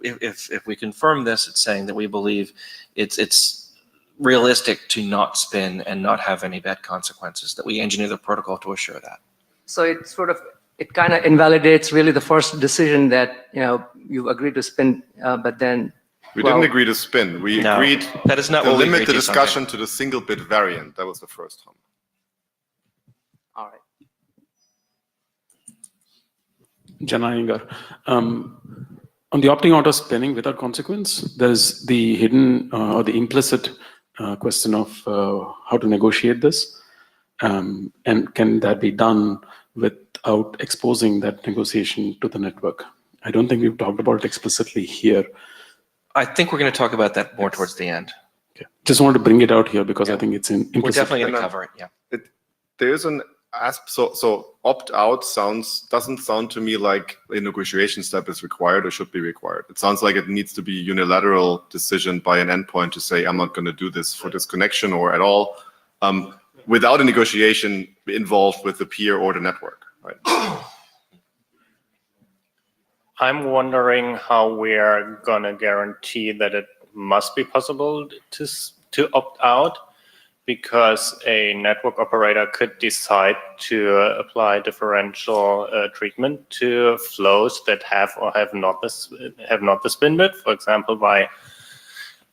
[SPEAKER 1] if we confirm this, it's saying that we believe it's realistic to not spin and not have any bad consequences, that we engineer the protocol to assure that.
[SPEAKER 17] So it kind of invalidates really the first decision that, you agreed to spin, but then.
[SPEAKER 2] We didn't agree to spin. We agreed
[SPEAKER 1] that is not
[SPEAKER 2] to
[SPEAKER 1] what we
[SPEAKER 2] limit
[SPEAKER 1] agreed
[SPEAKER 2] the
[SPEAKER 1] to,
[SPEAKER 2] discussion to the single bit variant. That was the first hum.
[SPEAKER 17] All right.
[SPEAKER 5] Jana Iyengar. On the opting out of spinning without consequence, there's the hidden or the implicit question of how to negotiate this. And can that be done without exposing that negotiation to the network? I don't think we've talked about it explicitly here.
[SPEAKER 1] I think we're going to talk about that more towards the end.
[SPEAKER 5] Okay. Just wanted to bring it out here because I think it's implicit.
[SPEAKER 1] We're definitely going to cover it, yeah.
[SPEAKER 2] There's an aspect, so opt out doesn't sound to me like a negotiation step is required or should be required. It sounds like it needs to be a unilateral decision by an endpoint to say, I'm not going to do this for this connection or at all, without a negotiation involved with the peer or the network, right?
[SPEAKER 16] I'm wondering how we're going to guarantee that it must be possible to opt out, because a network operator could decide to apply differential treatment to flows that have or have not the spin bit. For example, by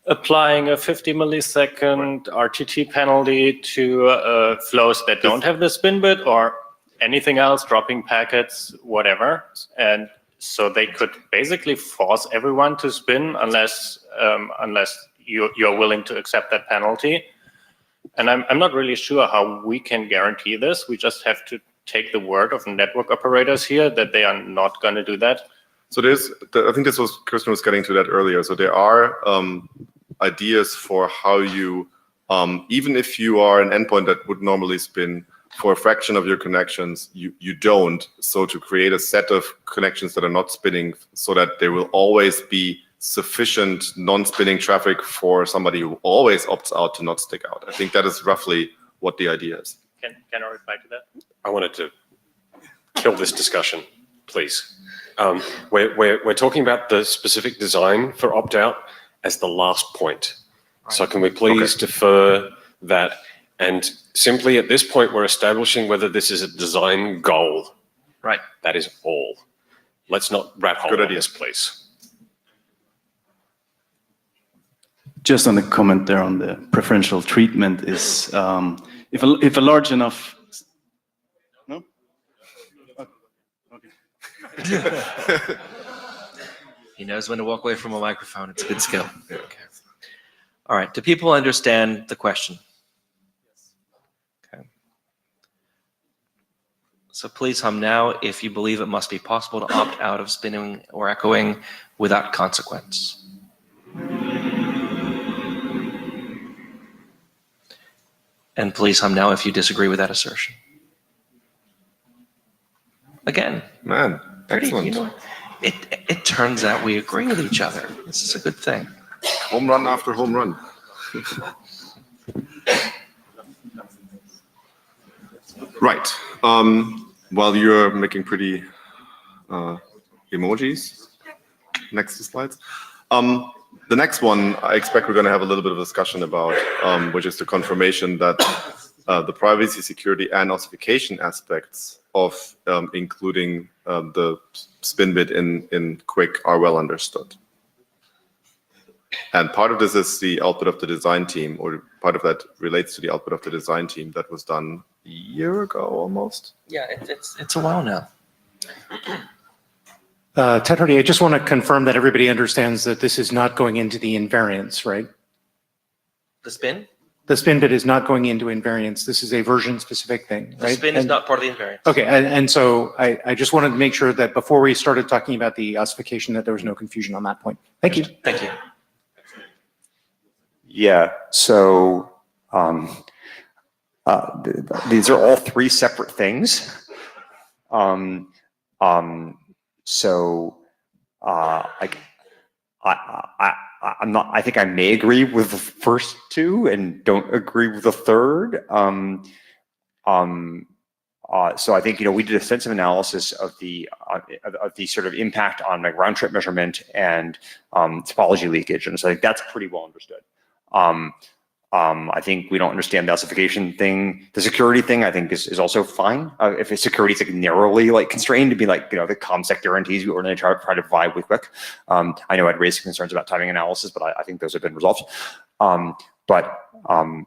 [SPEAKER 16] applying a 50 millisecond RTT penalty to flows that don't have the spin bit, or anything else, dropping packets, whatever. And so they could basically force everyone to spin unless you're willing to accept that penalty. And I'm not really sure how we can guarantee this. We just have to take the word of network operators here that they are not going to do that.
[SPEAKER 2] So I think Kirsten was getting to that earlier. So there are ideas for how you, even if you are an endpoint that would normally spin, for a fraction of your connections, you don't. So to create a set of connections that are not spinning so that there will always be sufficient non-spinning traffic for somebody who always opts out to not stick out. I think that is roughly what the idea is.
[SPEAKER 16] Can I reply to that?
[SPEAKER 3] I wanted to kill this discussion, please. We're talking about the specific design for opt-out as the last point. So can we please defer that? And simply at this point, we're establishing whether this is a design goal.
[SPEAKER 1] Right.
[SPEAKER 3] That is all. Let's not rat hole on this, please.
[SPEAKER 6] Just on the comment there on the preferential treatment is, if a large enough, no?
[SPEAKER 1] Okay. He knows when to walk away from a microphone. It's a good skill. Okay. All right. Do people understand the question? Okay. So please hum now if you believe it must be possible to opt out of spinning or echoing without consequence. And please hum now if you disagree with that assertion. Again,
[SPEAKER 2] Man, excellent.
[SPEAKER 1] You know, it turns out we agree with each other. This is a good thing.
[SPEAKER 2] Home run after home run. Right. While you're making pretty emojis, next slides. The next one, I expect we're going to have a little bit of discussion about, which is the confirmation that the privacy, security, and ossification aspects of including the spin bit in QUIC are well understood. And part of this is the output of the design team, or part of that relates to the output of the design team that was done a year ago almost.
[SPEAKER 1] Yeah, it's a while now.
[SPEAKER 9] Ted Hardy, I just want to confirm that everybody understands that this is not going into the invariance, right?
[SPEAKER 1] The spin?
[SPEAKER 9] The spin bit is not going into invariance. This is a version-specific thing,
[SPEAKER 1] The
[SPEAKER 9] right?
[SPEAKER 1] spin is not part of the invariance.
[SPEAKER 9] Okay, and so I just wanted to make sure that before we started talking about the ossification, that there was no confusion on that point. Thank you.
[SPEAKER 1] Thank you.
[SPEAKER 14] Yeah, so these are all three separate things. So I think I may agree with the first two and don't agree with the third. So I think, we did a extensive analysis of the sort of impact on like round trip measurement and topology leakage, and so I think that's pretty well understood. I think we don't understand the ossification thing. The security thing, I think, is also fine. If a security is like narrowly like constrained to be like, the ComSec guarantees we ordinarily try to provide with QUIC. I know I'd raised concerns about timing analysis, but I think those have been resolved.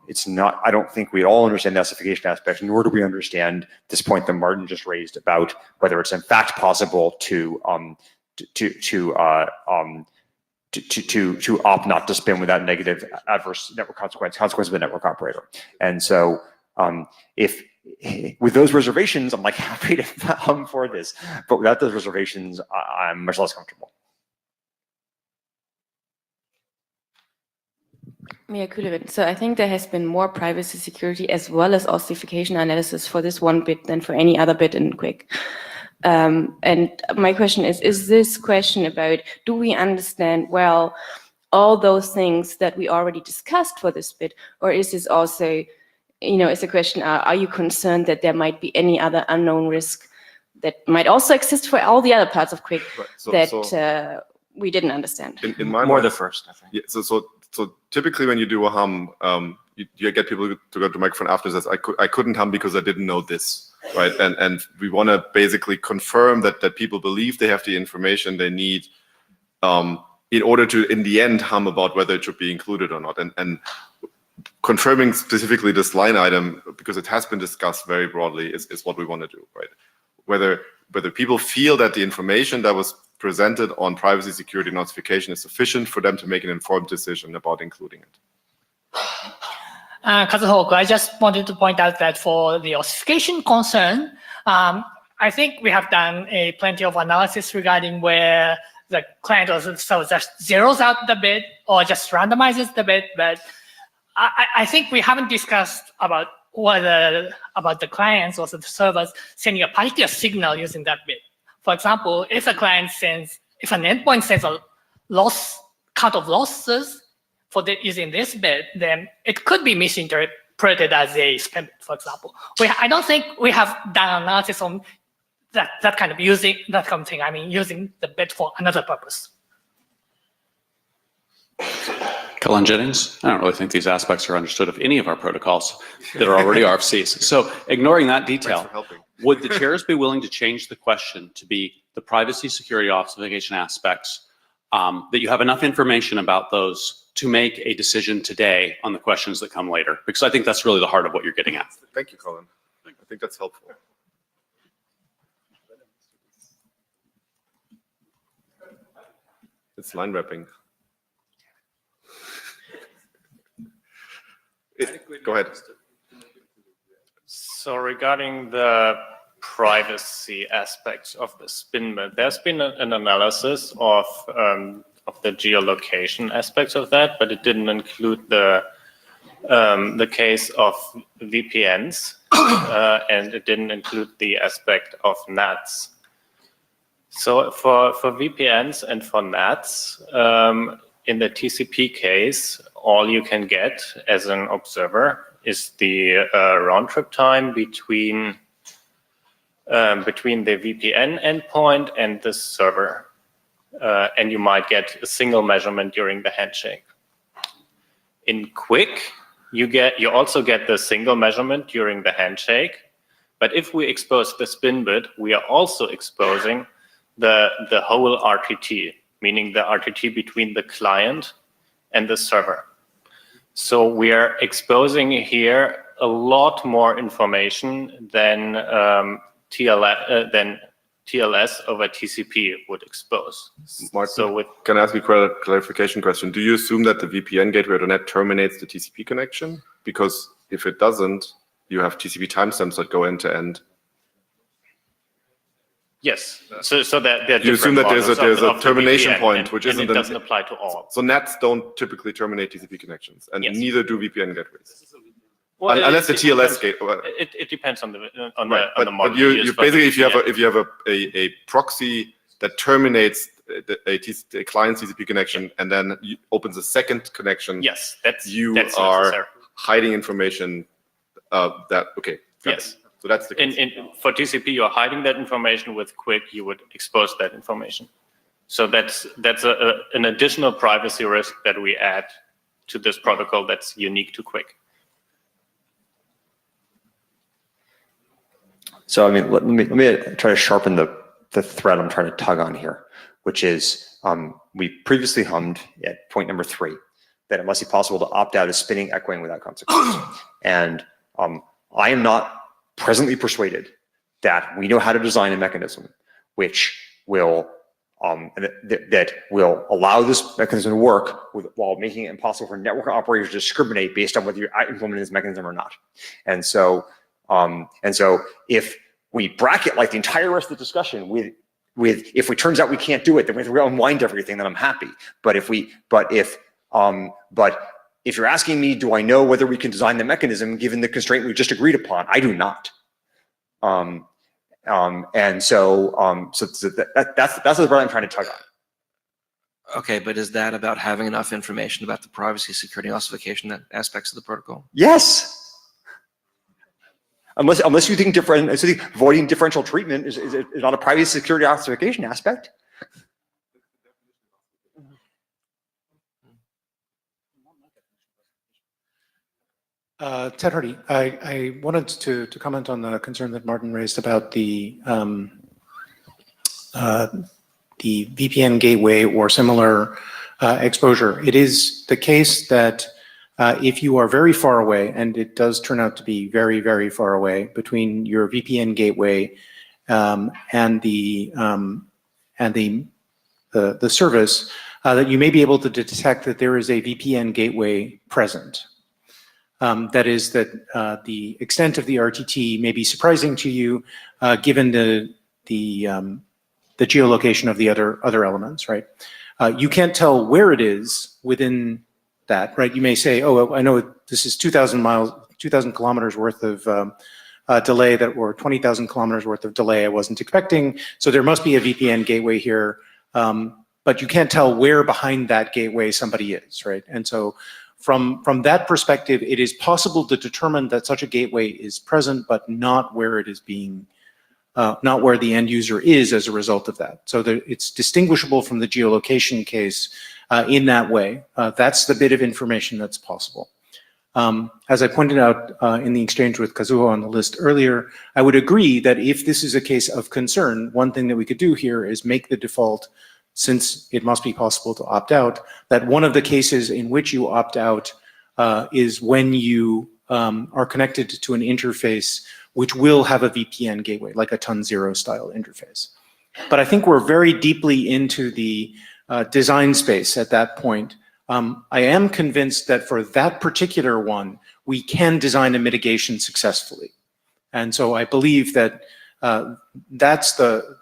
[SPEAKER 14] It's not, I don't think we all understand the ossification aspect, nor do we understand this point that Martin just raised about whether it's in fact possible to opt not to spin without negative adverse network consequence of the network operator. And so if with those reservations, I'm like happy to hum for this, but without those reservations, I'm much less comfortable.
[SPEAKER 18] Mia Kühlerin. So I think there has been more privacy, security, as well as ossification analysis for this one bit than for any other bit in QUIC. And my question is this question about, do we understand well all those things that we already discussed for this bit, or is this also, is a question, are you concerned that there might be any other unknown risk that might also exist for all the other parts of QUIC that we didn't understand?
[SPEAKER 2] In my
[SPEAKER 1] More
[SPEAKER 2] mind,
[SPEAKER 1] the first, I think.
[SPEAKER 2] Yeah, so typically when you do a hum, you get people to go to microphone after and says, I couldn't hum because I didn't know this, right? And we want to basically confirm that people believe they have the information they need in order to, in the end, hum about whether it should be included or not. And confirming specifically this line item, because it has been discussed very broadly, is what we want to do, right? Whether people feel that the information that was presented on privacy, security, and notification is sufficient for them to make an informed decision about including it.
[SPEAKER 19] Kazuhoku, I just wanted to point out that for the ossification concern, I think we have done plenty of analysis regarding where the client or server just zeroes out the bit or just randomizes the bit, but I think we haven't discussed about about the clients or the servers sending a particular signal using that bit. For example, if an endpoint sends a count of losses using this bit, then it could be misinterpreted as a spin bit, for example. I don't think we have done analysis on that kind of thing. I mean, using the bit for another purpose.
[SPEAKER 20] Cullen Jennings, I don't really think these aspects are understood of any of our protocols that are already RFCs. So ignoring that detail, would the chairs be willing to change the question to be the privacy, security, ossification aspects, that you have enough information about those to make a decision today on the questions that come later? Because I think that's really the heart of what you're getting at.
[SPEAKER 2] Thank you, Colin. I think that's helpful. It's line wrapping. Go ahead.
[SPEAKER 16] So regarding the privacy aspects of the spin bit, there's been an analysis of the geolocation aspects of that, but it didn't include the the case of VPNs, and it didn't include the aspect of NATs. So for VPNs and for NATs, in the TCP case, all you can get as an observer is the round trip time between the VPN endpoint and the server. And you might get a single measurement during the handshake. In QUIC, you also get the single measurement during the handshake. But if we expose the spin bit, we are also exposing the whole RTT, meaning the RTT between the client and the server. So we are exposing here a lot more information than TLS over TCP would expose.
[SPEAKER 2] Martin,
[SPEAKER 16] so
[SPEAKER 2] can I ask you a clarification question? Do you assume that the VPN gateway .NET terminates the TCP connection? Because if it doesn't, you have TCP timestamps that go end to end.
[SPEAKER 16] Yes. So that
[SPEAKER 2] you assume that there's a termination point, which isn't.
[SPEAKER 16] It doesn't apply to all.
[SPEAKER 2] So NATs don't typically terminate TCP connections, and neither do VPN gateways.
[SPEAKER 16] Well,
[SPEAKER 2] unless the TLS gate.
[SPEAKER 16] It depends on the
[SPEAKER 2] But
[SPEAKER 16] model.
[SPEAKER 2] you basically, if you have a proxy that terminates a client TCP connection and then opens a second connection,
[SPEAKER 16] yes, that's
[SPEAKER 2] are
[SPEAKER 16] necessary.
[SPEAKER 2] hiding information.
[SPEAKER 16] Yes.
[SPEAKER 2] So that's the case.
[SPEAKER 16] For TCP, you're hiding that information. With QUIC, you would expose that information. So that's an additional privacy risk that we add to this protocol that's unique to QUIC.
[SPEAKER 14] So I mean, let me try to sharpen the thread I'm trying to tug on here, which is we previously hummed at point number 3 that it must be possible to opt out of spinning echoing without consequence. And I am not presently persuaded that we know how to design a mechanism which will that will allow this mechanism to work while making it impossible for network operators to discriminate based on whether you're implementing this mechanism or not. And so if we bracket like the entire rest of the discussion with if it turns out we can't do it, then we have to unwind everything, then I'm happy. But if you're asking me, do I know whether we can design the mechanism given the constraint we just agreed upon? I do not. So that's the part I'm trying to tug on.
[SPEAKER 1] Okay, but is that about having enough information about the privacy, security, and ossification aspects of the protocol?
[SPEAKER 14] Yes. Unless you think avoiding differential treatment is not a privacy, security, ossification aspect.
[SPEAKER 9] Ted Hardy, I wanted to comment on the concern that Martin raised about the VPN gateway or similar exposure. It is the case that if you are very far away, and it does turn out to be very, very far away between your VPN gateway and the service, that you may be able to detect that there is a VPN gateway present. That is that the extent of the RTT may be surprising to you, given the geolocation of the other elements, right? You can't tell where it is within that, right? You may say, oh, I know this is 2,000 kilometers worth of delay or 20,000 kilometers worth of delay I wasn't expecting. So there must be a VPN gateway here, but you can't tell where behind that gateway somebody is, right? And so from that perspective, it is possible to determine that such a gateway is present, but not where it is being, not where the end user is as a result of that. So it's distinguishable from the geolocation case in that way. That's the bit of information that's possible. As I pointed out in the exchange with Kazuo on the list earlier, I would agree that if this is a case of concern, one thing that we could do here is make the default, since it must be possible to opt out, that one of the cases in which you opt out is when you are connected to an interface which will have a VPN gateway, like a ton0 style interface. But I think we're very deeply into the design space at that point. I am convinced that for that particular one, we can design a mitigation successfully. And so I believe that that's the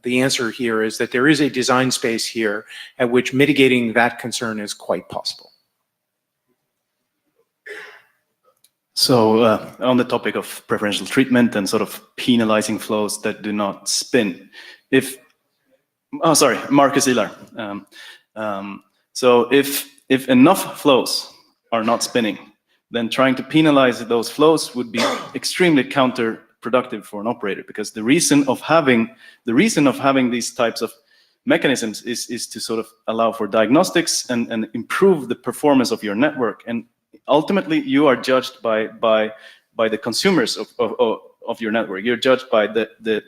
[SPEAKER 9] answer here, is that there is a design space here at which mitigating that concern is quite possible.
[SPEAKER 6] So on the topic of preferential treatment and sort of penalizing flows that do not spin, Marcus Ilar. So if enough flows are not spinning, then trying to penalize those flows would be extremely counterproductive for an operator, because the reason of having these types of mechanisms is to sort of allow for diagnostics and improve the performance of your network. And ultimately, you are judged by the consumers of your network. You're judged by the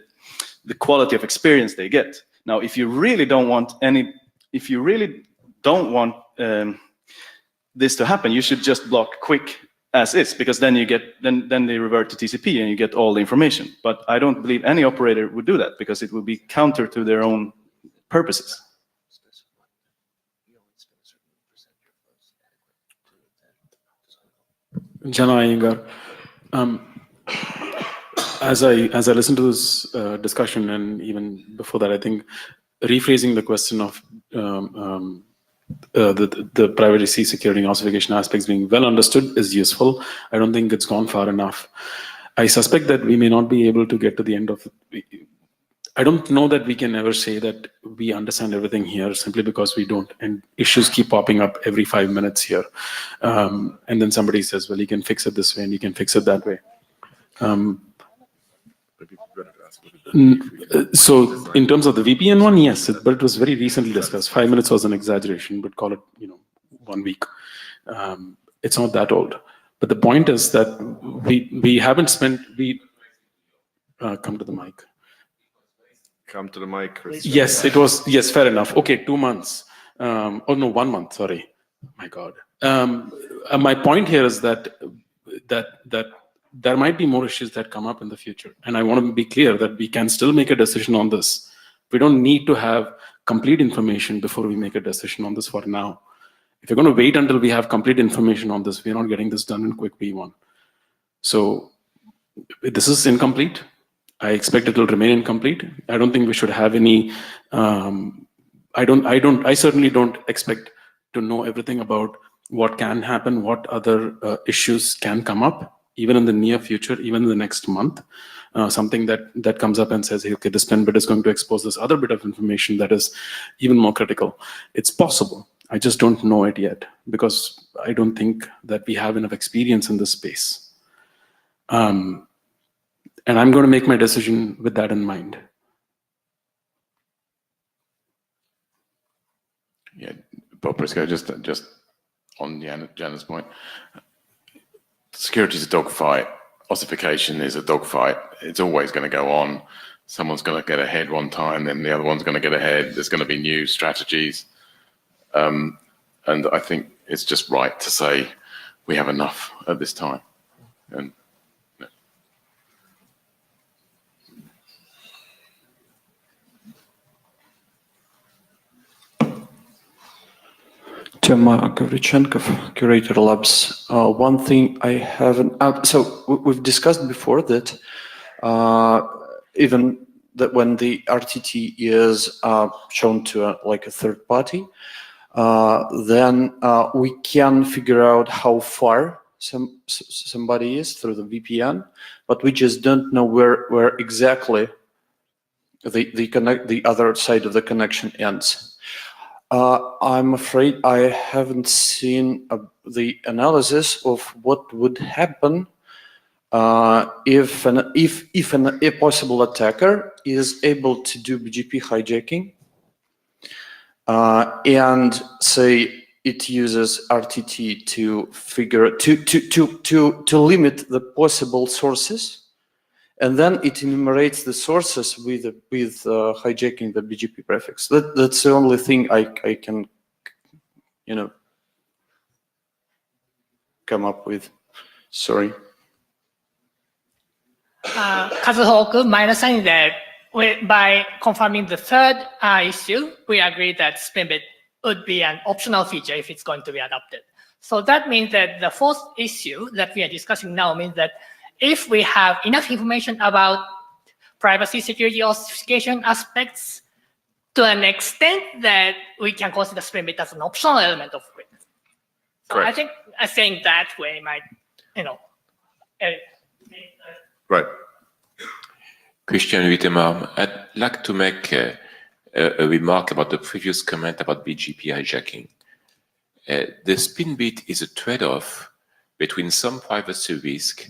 [SPEAKER 6] quality of experience they get. Now, if you really don't want this to happen, you should just block QUIC as is, because then then they revert to TCP and you get all the information. But I don't believe any operator would do that, because it would be counter to their own purposes.
[SPEAKER 5] Jana Iyengar, as I listened to this discussion, and even before that, I think rephrasing the question of the privacy, security, and ossification aspects being well understood is useful. I don't think it's gone far enough. I suspect that we may not be able to get to the end of it. I don't know that we can ever say that we understand everything here simply because we don't, and issues keep popping up every 5 minutes here. And then somebody says, well, you can fix it this way and you can fix it that way. So in terms of the VPN one, yes, but it was very recently discussed. 5 minutes was an exaggeration, but call it 1 week. It's not that old. But the point is that we haven't spent, come to the mic.
[SPEAKER 2] Come to the mic, Christian.
[SPEAKER 5] Yes, it was, yes, fair enough. Okay, 2 months. Oh no, 1 month, sorry. My God. My point here is that there might be more issues that come up in the future. And I want to be clear that we can still make a decision on this. We don't need to have complete information before we make a decision on this for now. If you're going to wait until we have complete information on this, we're not getting this done in quick V1. So this is incomplete. I expect it will remain incomplete. I don't think we should have any, I certainly don't expect to know everything about what can happen, what other issues can come up, even in the near future, even in the next month. Something that comes up and says, hey, okay, this spin bit is going to expose this other bit of information that is even more critical. It's possible. I just don't know it yet, because I don't think that we have enough experience in this space. And I'm going to make my decision with that in mind.
[SPEAKER 8] Yeah, Bob Briscoe, just on Jana's point, security is a dogfight. Ossification is a dogfight. It's always going to go on. Someone's going to get ahead one time, then the other one's going to get ahead. There's going to be new strategies. And I think it's just right to say we have enough at this time. And
[SPEAKER 21] Tema Gavrichenkov, Curator Labs. One thing I haven't, so we've discussed before that even that when the RTT is shown to a third party, then we can figure out how far somebody is through the VPN, but we just don't know where exactly the other side of the connection ends. I'm afraid I haven't seen the analysis of what would happen if a possible attacker is able to do BGP hijacking and say it uses RTT to figure to limit the possible sources. And then it enumerates the sources with hijacking the BGP prefix. That's the only thing I can, come up with. Sorry.
[SPEAKER 19] Kazuhoku, my understanding that by confirming the third issue, we agree that spin bit would be an optional feature if it's going to be adopted. So that means that the fourth issue that we are discussing now means that if we have enough information about privacy, security, authentication aspects to an extent that we can consider spin bit as an optional element of QUIC. So I think saying that way might,
[SPEAKER 2] Right.
[SPEAKER 7] Christian Wittemar, I'd like to make a remark about the previous comment about BGP hijacking. The spin bit is a trade-off between some privacy risk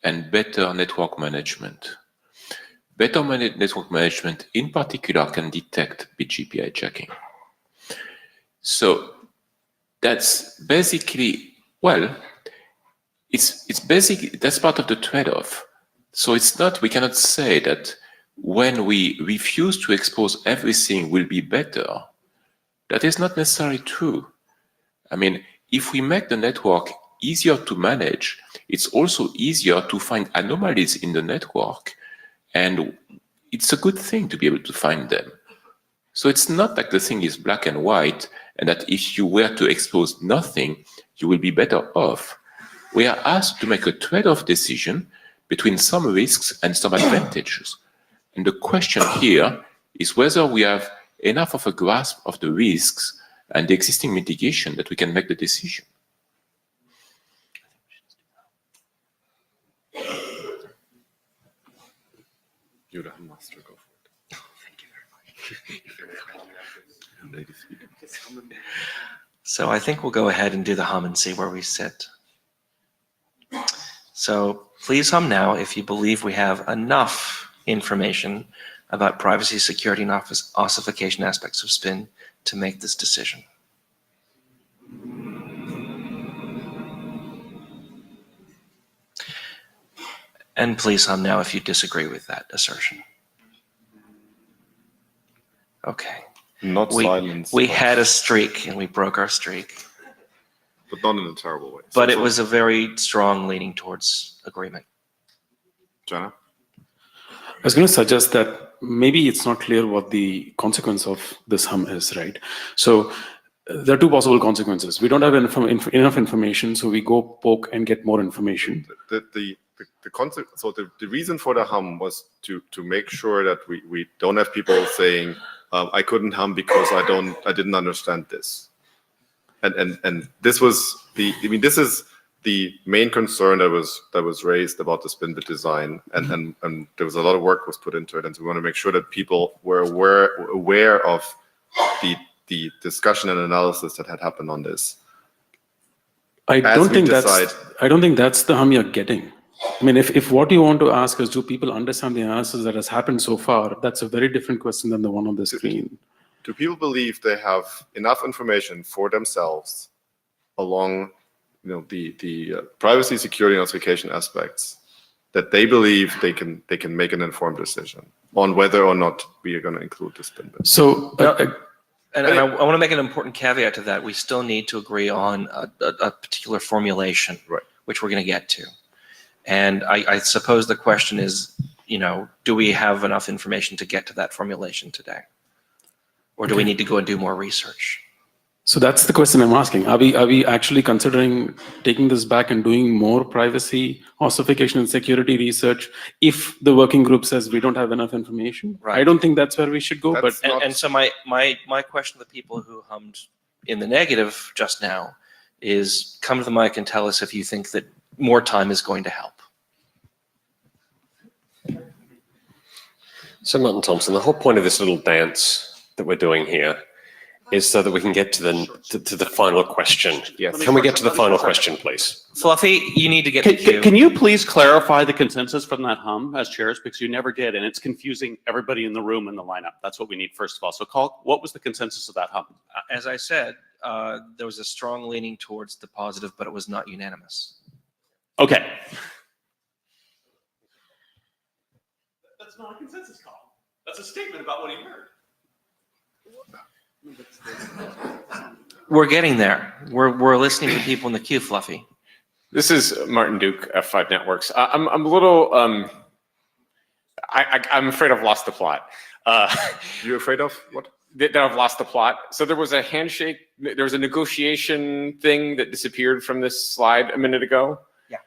[SPEAKER 7] and better network management. Better network management in particular can detect BGP hijacking. So that's basically, well, it's basic, that's part of the trade-off. So it's not, we cannot say that when we refuse to expose everything will be better. That is not necessarily true. I mean, if we make the network easier to manage, it's also easier to find anomalies in the network. And it's a good thing to be able to find them. So it's not like the thing is black and white, and that if you were to expose nothing, you will be better off. We are asked to make a trade-off decision between some risks and some advantages. And the question here is whether we have enough of a grasp of the risks and the existing mitigation that we can make the decision.
[SPEAKER 2] You're the master, go for it. Thank you very much.
[SPEAKER 1] So I think we'll go ahead and do the hum and see where we sit. So please hum now if you believe we have enough information about privacy, security, and ossification aspects of spin to make this decision. And please hum now if you disagree with that assertion. Okay.
[SPEAKER 2] Not silence.
[SPEAKER 1] We had a streak and we broke our streak.
[SPEAKER 2] But not in a terrible way.
[SPEAKER 1] But it was a very strong leaning towards agreement.
[SPEAKER 2] Jana?
[SPEAKER 5] I was going to suggest that maybe it's not clear what the consequence of this hum is, right? So there are two possible consequences. We don't have enough information, so we go poke and get more information.
[SPEAKER 2] The reason for the hum was to make sure that we don't have people saying, I couldn't hum because I didn't understand this. And this was this is the main concern that was raised about the spin bit design, and there was a lot of work was put into it, and so we want to make sure that people were aware of the discussion and analysis that had happened on this.
[SPEAKER 5] I don't think that's the hum you're getting. I mean, if what you want to ask is, do people understand the analysis that has happened so far? That's a very different question than the one on the screen.
[SPEAKER 2] Do people believe they have enough information for themselves along, the privacy, security, and ossification aspects that they believe they can make an informed decision on whether or not we are going to include this spin bit?
[SPEAKER 5] So,
[SPEAKER 1] and I want to make an important caveat to that. We still need to agree on a particular formulation,
[SPEAKER 2] right,
[SPEAKER 1] which we're going to get to. And I suppose the question is, do we have enough information to get to that formulation today? Or do we need to go and do more research?
[SPEAKER 5] So that's the question I'm asking. Are we actually considering taking this back and doing more privacy, ossification, and security research if the working group says we don't have enough information?
[SPEAKER 1] Right.
[SPEAKER 5] I don't think that's where we should go.
[SPEAKER 1] And so my question to the people who hummed in the negative just now is, come to the mic and tell us if you think that more time is going to help.
[SPEAKER 3] So Martin Thompson, the whole point of this little dance that we're doing here is so that we can get to the final question.
[SPEAKER 20] Yes.
[SPEAKER 3] Can we get to the final question, please?
[SPEAKER 1] Fluffy, you need to get the cue.
[SPEAKER 20] Can you please clarify the consensus from that hum as chairs, because you never did, and it's confusing everybody in the room and the lineup. That's what we need first of all. So what was the consensus of that hum?
[SPEAKER 1] As I said, there was a strong leaning towards the positive, but it was not unanimous.
[SPEAKER 20] Okay. That's not a consensus call. That's a statement about what he heard.
[SPEAKER 1] We're getting there. We're listening to people in the queue, Fluffy.
[SPEAKER 3] This is Martin Duke, F5 Networks. I'm a little, I'm afraid I've lost the plot.
[SPEAKER 2] You're afraid of what?
[SPEAKER 3] That I've lost the plot. So there was a handshake, there was a negotiation thing that disappeared from this slide a minute ago.
[SPEAKER 1] Yeah.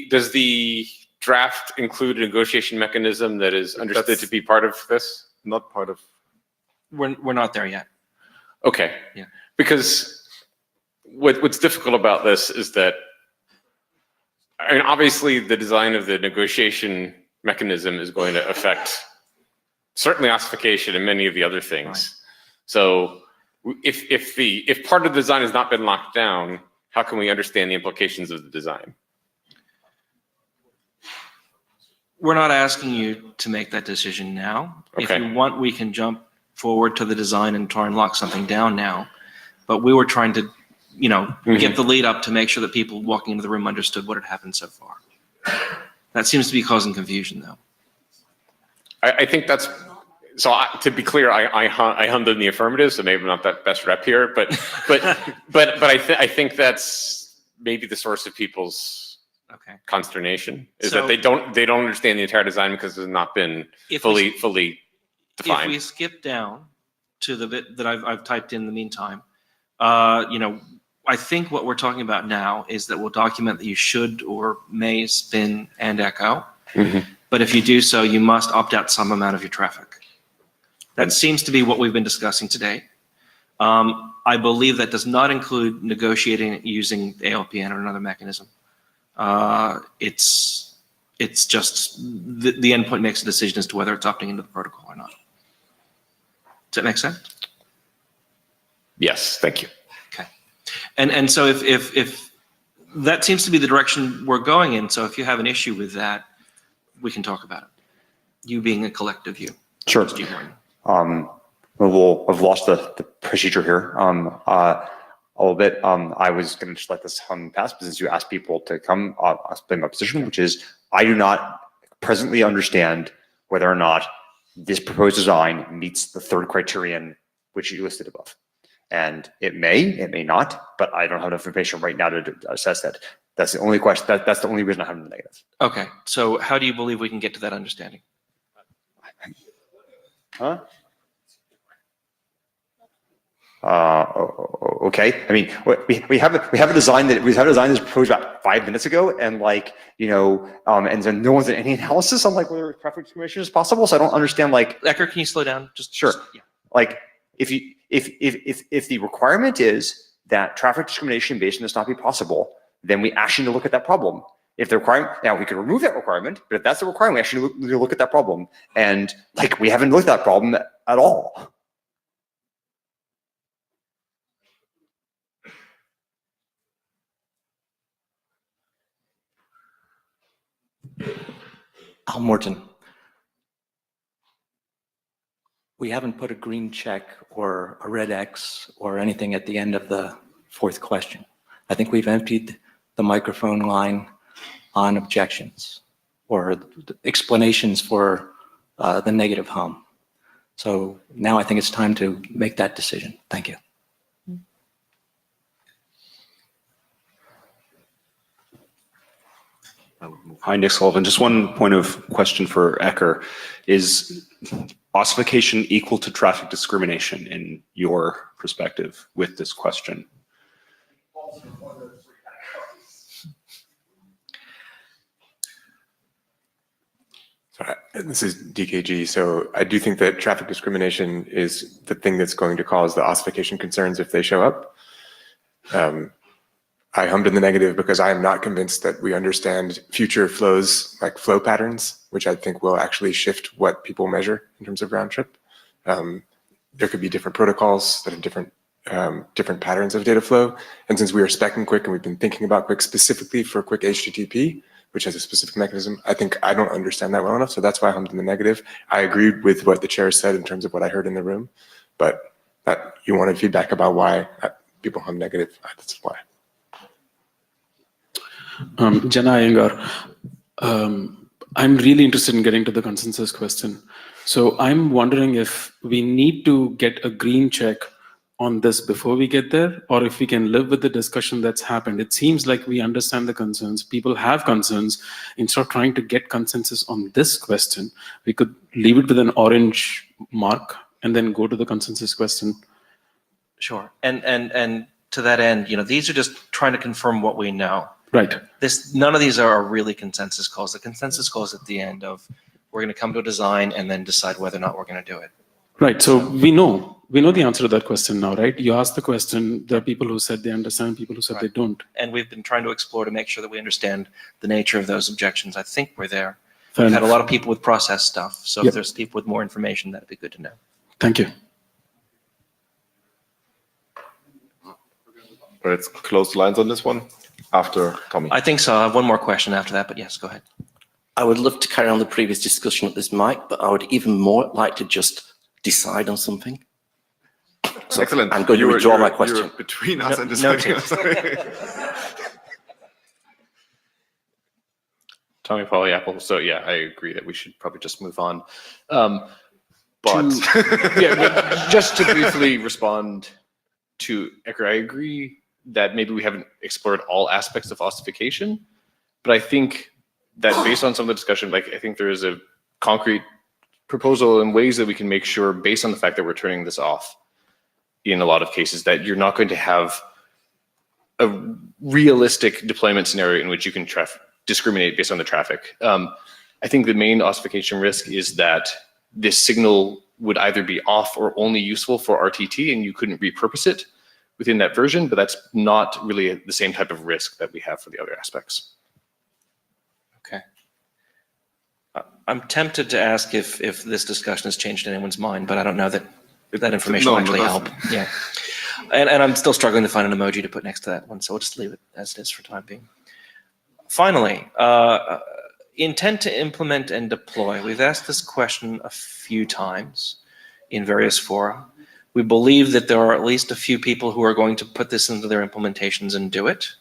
[SPEAKER 3] Does the draft include a negotiation mechanism that is understood to be part of this?
[SPEAKER 2] Not part of.
[SPEAKER 1] We're not there yet.
[SPEAKER 3] Okay.
[SPEAKER 1] Yeah.
[SPEAKER 3] Because what's difficult about this is that I mean, obviously, the design of the negotiation mechanism is going to affect certainly ossification and many of the other things. Right. So if part of the design has not been locked down, how can we understand the implications of the design?
[SPEAKER 1] We're not asking you to make that decision now.
[SPEAKER 3] Okay.
[SPEAKER 1] If you want, we can jump forward to the design and try and lock something down now. But we were trying to, get the lead up to make sure that people walking into the room understood what had happened so far. That seems to be causing confusion, though.
[SPEAKER 3] I think that's, so to be clear, I hummed in the affirmative, so maybe I'm not that best rep here, but I think that's maybe the source of people's consternation is that they don't understand the entire design because it has not been fully defined.
[SPEAKER 1] If we skip down to the bit that I've typed in the meantime, I think what we're talking about now is that we'll document that you should or may spin and echo.
[SPEAKER 3] Mm-hmm.
[SPEAKER 1] But if you do so, you must opt out some amount of your traffic. That seems to be what we've been discussing today. I believe that does not include negotiating using ALPN or another mechanism. It's just the endpoint makes a decision as to whether it's opting into the protocol or not. Does that make sense?
[SPEAKER 3] Yes, thank you.
[SPEAKER 1] Okay. And so if that seems to be the direction we're going in, so if you have an issue with that, we can talk about it. You being a collective you.
[SPEAKER 14] Sure. I've lost the procedure here a little bit. I was going to just let this hum pass, but since you asked people to come, I'll explain my position, which is I do not presently understand whether or not this proposed design meets the third criterion which you listed above. And it may not, but I don't have enough information right now to assess that. That's the only question. That's the only reason I have the negative.
[SPEAKER 1] Okay. So how do you believe we can get to that understanding?
[SPEAKER 14] Huh? Okay. I mean, we have a design that was proposed about 5 minutes ago, and and then no one's done any analysis on whether traffic discrimination is possible. So I don't understand.
[SPEAKER 1] Ecker, can you slow down?
[SPEAKER 14] Sure. Yeah. If the requirement is that traffic discrimination based on this not be possible, then we actually need to look at that problem. If the requirement, now we can remove that requirement, but if that's the requirement, we actually need to look at that problem. And we haven't looked at that problem at all.
[SPEAKER 4] Al Morton. We haven't put a green check or a red X or anything at the end of the fourth question. I think we've emptied the microphone line on objections or explanations for the negative hum. So now I think it's time to make that decision. Thank you.
[SPEAKER 22] Hi, Nick Sullivan. Just one point of question for Ecker. Is ossification equal to traffic discrimination in your perspective with this question?
[SPEAKER 10] Sorry, this is DKG. So I do think that traffic discrimination is the thing that's going to cause the ossification concerns if they show up. I hummed in the negative because I am not convinced that we understand future flows, like flow patterns, which I think will actually shift what people measure in terms of round trip. There could be different protocols that have different patterns of data flow. And since we are speccing QUIC and we've been thinking about QUIC specifically for QUIC HTTP, which has a specific mechanism, I think I don't understand that well enough. So that's why I hummed in the negative. I agreed with what the chair said in terms of what I heard in the room, but that you wanted feedback about why people hum negative. That's why.
[SPEAKER 5] Jenna Iyengar, I'm really interested in getting to the consensus question. So I'm wondering if we need to get a green check on this before we get there, or if we can live with the discussion that's happened. It seems like we understand the concerns. People have concerns. Instead of trying to get consensus on this question, we could leave it with an orange mark and then go to the consensus question.
[SPEAKER 1] Sure. And to that end, these are just trying to confirm what we know.
[SPEAKER 5] Right.
[SPEAKER 1] None of these are really consensus calls. The consensus calls at the end of we're going to come to a design and then decide whether or not we're going to do it.
[SPEAKER 5] Right. So we know We know the answer to that question now, right? You asked the question, there are people who said they understand, people who said they don't.
[SPEAKER 1] And we've been trying to explore to make sure that we understand the nature of those objections. I think we're there.
[SPEAKER 5] Fair
[SPEAKER 1] We've had a
[SPEAKER 5] enough.
[SPEAKER 1] lot of people with process stuff, so
[SPEAKER 5] Yep.
[SPEAKER 1] if there's people with more information, that'd be good to know.
[SPEAKER 5] Thank you.
[SPEAKER 2] Let's close lines on this one after Tommy.
[SPEAKER 1] I think so. I have one more question after that, but yes, go ahead.
[SPEAKER 11] I would love to carry on the previous discussion at this mic, but I would even more like to just decide on something. So
[SPEAKER 2] Excellent.
[SPEAKER 11] I'm going to withdraw my question.
[SPEAKER 2] You're between us and deciding.
[SPEAKER 16] Tommy Polly Apple. So yeah, I agree that we should probably just move on.
[SPEAKER 2] But
[SPEAKER 16] Just to briefly respond to Ecker, I agree that maybe we haven't explored all aspects of ossification, but I think that based on some of the discussion, like I think there is a concrete proposal and ways that we can make sure, based on the fact that we're turning this off in a lot of cases, that you're not going to have a realistic deployment scenario in which you can discriminate based on the traffic. I think the main ossification risk is that this signal would either be off or only useful for RTT and you couldn't repurpose it within that version, but that's not really the same type of risk that we have for the other aspects.
[SPEAKER 1] Okay. I'm tempted to ask if this discussion has changed anyone's mind, but I don't know that that information will actually help. Yeah. And I'm still struggling to find an emoji to put next to that one, so we'll just leave it as it is for the time being. Finally, intent to implement and deploy. We've asked this question a few times in various fora. We believe that there are at least a few people who are going to put this into their implementations and do it.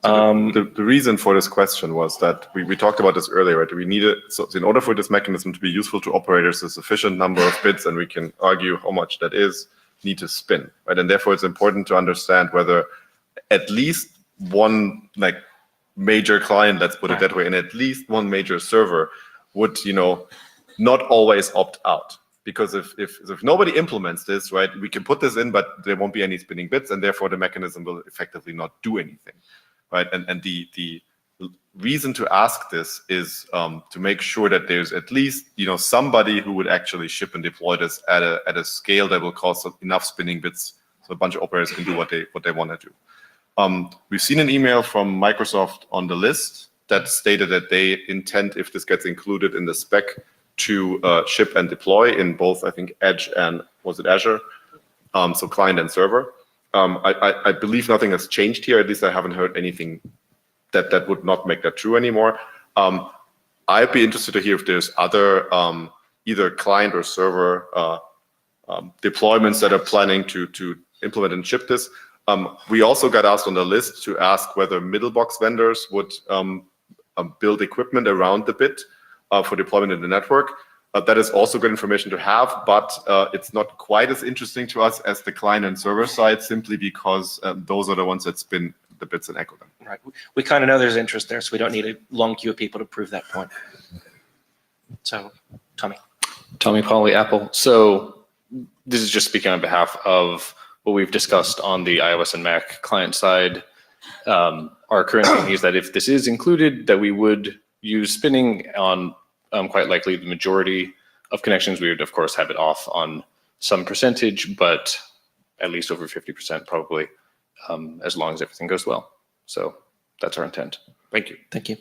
[SPEAKER 2] The reason for this question was that we talked about this earlier, right? We needed, so in order for this mechanism to be useful to operators, a sufficient number of bits, and we can argue how much that is, need to spin, right? And therefore it's important to understand whether at least one major client, let's put it that way, and at least one major server would, not always opt out. Because if nobody implements this, right, we can put this in, but there won't be any spinning bits, and therefore the mechanism will effectively not do anything, right? And the reason to ask this is to make sure that there's at least somebody who would actually ship and deploy this at a scale that will cause enough spinning bits so a bunch of operators can do what they want to do. We've seen an email from Microsoft on the list that stated that they intend, if this gets included in the spec, to ship and deploy in both, I think, Edge and, was it Azure? So client and server. I believe nothing has changed here. At least I haven't heard anything that would not make that true anymore. I'd be interested to hear if there's other either client or server deployments that are planning to implement and ship this. We also got asked on the list to ask whether middle box vendors would build equipment around the bit for deployment in the network. That is also good information to have, but it's not quite as interesting to us as the client and server side, simply because those are the ones that spin the bits and echo them.
[SPEAKER 1] Right. We kind of know there's interest there, so we don't need a long queue of people to prove that point. So, Tommy.
[SPEAKER 16] Tommy Polly Apple. So this is just speaking on behalf of what we've discussed on the iOS and Mac client side. Our current thinking is that if this is included, that we would use spinning on quite likely the majority of connections. We would, of course, have it off on some percentage, but at least over 50% probably, as long as everything goes well. So that's our intent. Thank you.
[SPEAKER 1] Thank you.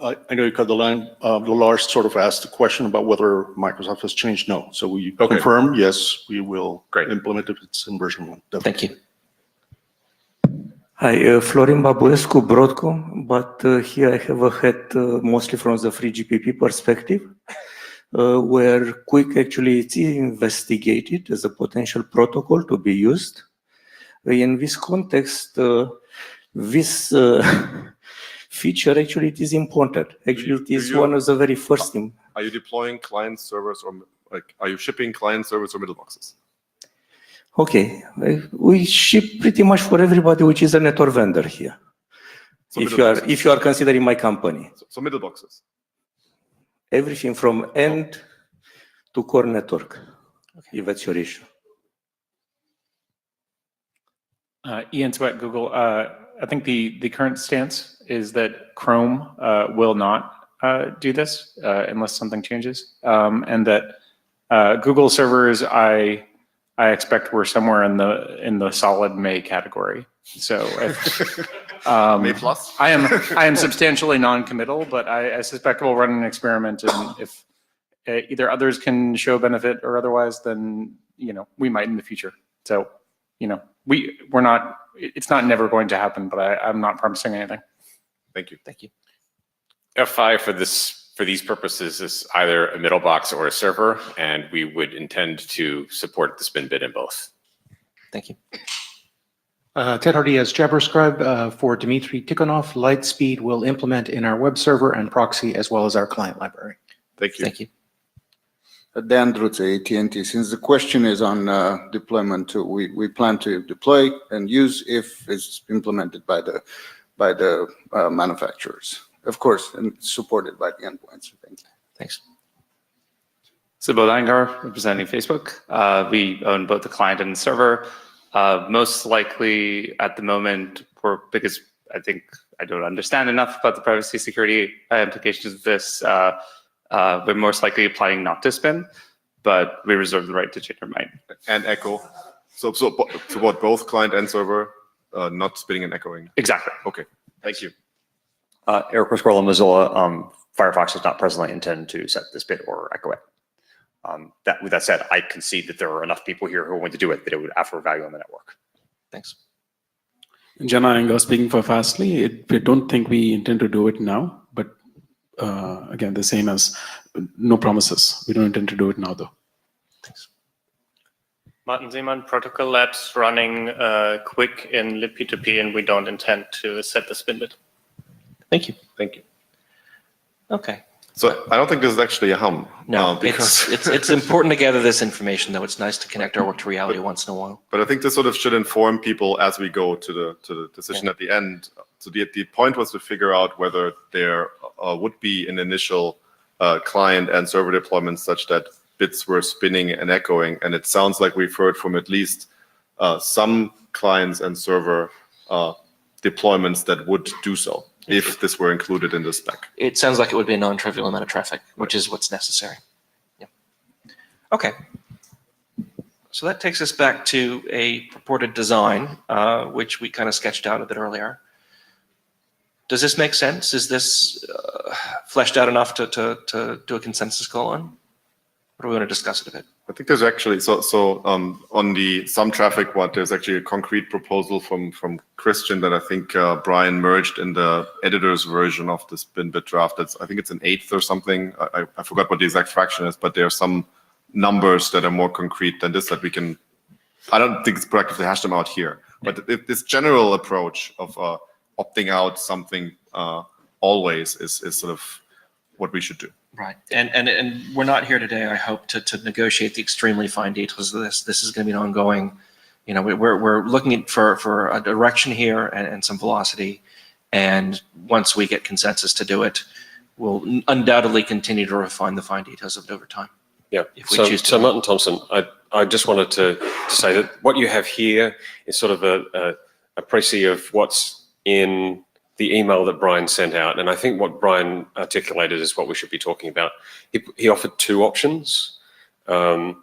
[SPEAKER 12] I know you cut the line. Lars sort of asked the question about whether Microsoft has changed. No. So we confirm, yes, we will implement it. It's in version 1. Definitely.
[SPEAKER 1] Thank you.
[SPEAKER 23] Hi, Florin Babuescu, Broadcom, but here I have a hat mostly from the FreeGPP perspective, where QUIC actually is investigated as a potential protocol to be used. In this context, this feature actually it is important. Actually, it is one of the very first things.
[SPEAKER 2] Are you deploying client servers or are you shipping client servers or middle boxes?
[SPEAKER 23] Okay, we ship pretty much for everybody which is a network vendor here. So if you are considering my company.
[SPEAKER 2] So middle boxes.
[SPEAKER 23] Everything from end to core network, if that's your issue.
[SPEAKER 24] Ian Sweat, Google. I think the current stance is that Chrome will not do this unless something changes, and that Google servers, I I expect we're somewhere in the solid May category. So if,
[SPEAKER 2] May plus?
[SPEAKER 24] I am substantially non-committal, but I suspect we'll run an experiment, and if either others can show benefit or otherwise, then we might in the future. So we're not. It's not never going to happen, but I'm not promising anything.
[SPEAKER 2] Thank you.
[SPEAKER 1] Thank you.
[SPEAKER 13] F5 for these purposes is either a middle box or a server, and we would intend to support the spin bit in both.
[SPEAKER 1] Thank you.
[SPEAKER 9] Ted Hardy as Jabber Scribe for Dmitry Tikhonov. Lightspeed will implement in our web server and proxy as well as our client library.
[SPEAKER 2] Thank you.
[SPEAKER 1] Thank you.
[SPEAKER 15] Dan Drutz, AT&T. Since the question is on deployment, we plan to deploy and use if it's implemented by the manufacturers, of course, and supported by the endpoints. Thank you.
[SPEAKER 1] Thanks.
[SPEAKER 17] Subodh Iyengar, representing Facebook. We own both the client and the server. Most likely at the moment, because I think I don't understand enough about the privacy security implications of this, we're most likely applying not to spin, but we reserve the right to change our mind.
[SPEAKER 2] And echo. So what, both client and server, not spinning and echoing?
[SPEAKER 17] Exactly.
[SPEAKER 2] Okay, thank you.
[SPEAKER 11] Eric Pasquale, Mozilla. Firefox does not presently intend to set this bit or echo it. With that said, I concede that there are enough people here who are going to do it that it would offer value on the network.
[SPEAKER 1] Thanks.
[SPEAKER 5] Jana Iyengar speaking for Fastly. We don't think we intend to do it now, but again, the same as no promises. We don't intend to do it now, though.
[SPEAKER 1] Thanks.
[SPEAKER 16] Martin Seemann, Protocol Labs, running QUIC in libp2p, and we don't intend to set the spin bit.
[SPEAKER 1] Thank you.
[SPEAKER 2] Thank you.
[SPEAKER 1] Okay.
[SPEAKER 2] So I don't think this is actually a hum.
[SPEAKER 1] No,
[SPEAKER 2] because
[SPEAKER 1] it's important to gather this information, though. It's nice to connect our work to reality once in a while.
[SPEAKER 2] But I think this sort of should inform people as we go to the decision at the end. So the point was to figure out whether there would be an initial client and server deployment such that bits were spinning and echoing. And it sounds like we've heard from at least some clients and server deployments that would do so if this were included in the spec.
[SPEAKER 1] It sounds like it would be a non-trivial amount of traffic, which is what's necessary. Yeah. Okay. So that takes us back to a purported design, which we kind of sketched out a bit earlier. Does this make sense? Is this fleshed out enough to do a consensus call on? Or do we want to discuss it a bit?
[SPEAKER 2] I think there's actually, on the some traffic one, there's actually a concrete proposal from Christian that I think Brian merged in the editor's version of the spin bit draft. I think it's an 1/8 or something. I forgot what the exact fraction is, but there are some numbers that are more concrete than this that we can, I don't think it's productive to hash them out here. But if this general approach of opting out something always is sort of what we should do.
[SPEAKER 1] Right. And we're not here today, I hope, to negotiate the extremely fine details of this. This is going to be an ongoing, we're looking for a direction here and some velocity. And once we get consensus to do it, we'll undoubtedly continue to refine the fine details of it over time.
[SPEAKER 3] Yeah.
[SPEAKER 1] If we choose to.
[SPEAKER 3] So Martin Thompson, I just wanted to say that what you have here is sort of a précis of what's in the email that Brian sent out. And I think what Brian articulated is what we should be talking about. He offered two options. And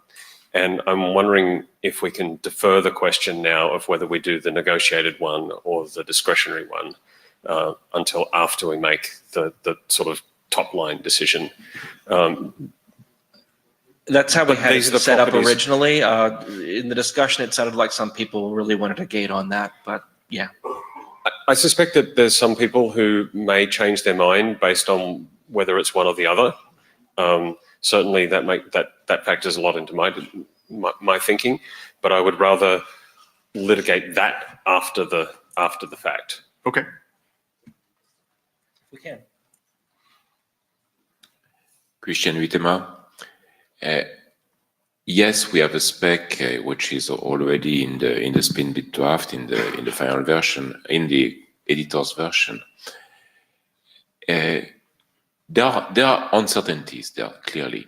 [SPEAKER 3] I'm wondering if we can defer the question now of whether we do the negotiated one or the discretionary one until after we make the sort of top line decision.
[SPEAKER 1] That's how we had it set up
[SPEAKER 3] properties.
[SPEAKER 1] originally. In the discussion, it sounded like some people really wanted a gate on that, but yeah.
[SPEAKER 3] I suspect that there's some people who may change their mind based on whether it's one or the other. Certainly, that factors a lot into my thinking. But I would rather litigate that after the fact.
[SPEAKER 2] Okay.
[SPEAKER 1] We can.
[SPEAKER 7] Christian Wittema. Yes, we have a spec which is already in the spin bit draft in the final version, in the editor's version. There are uncertainties there clearly,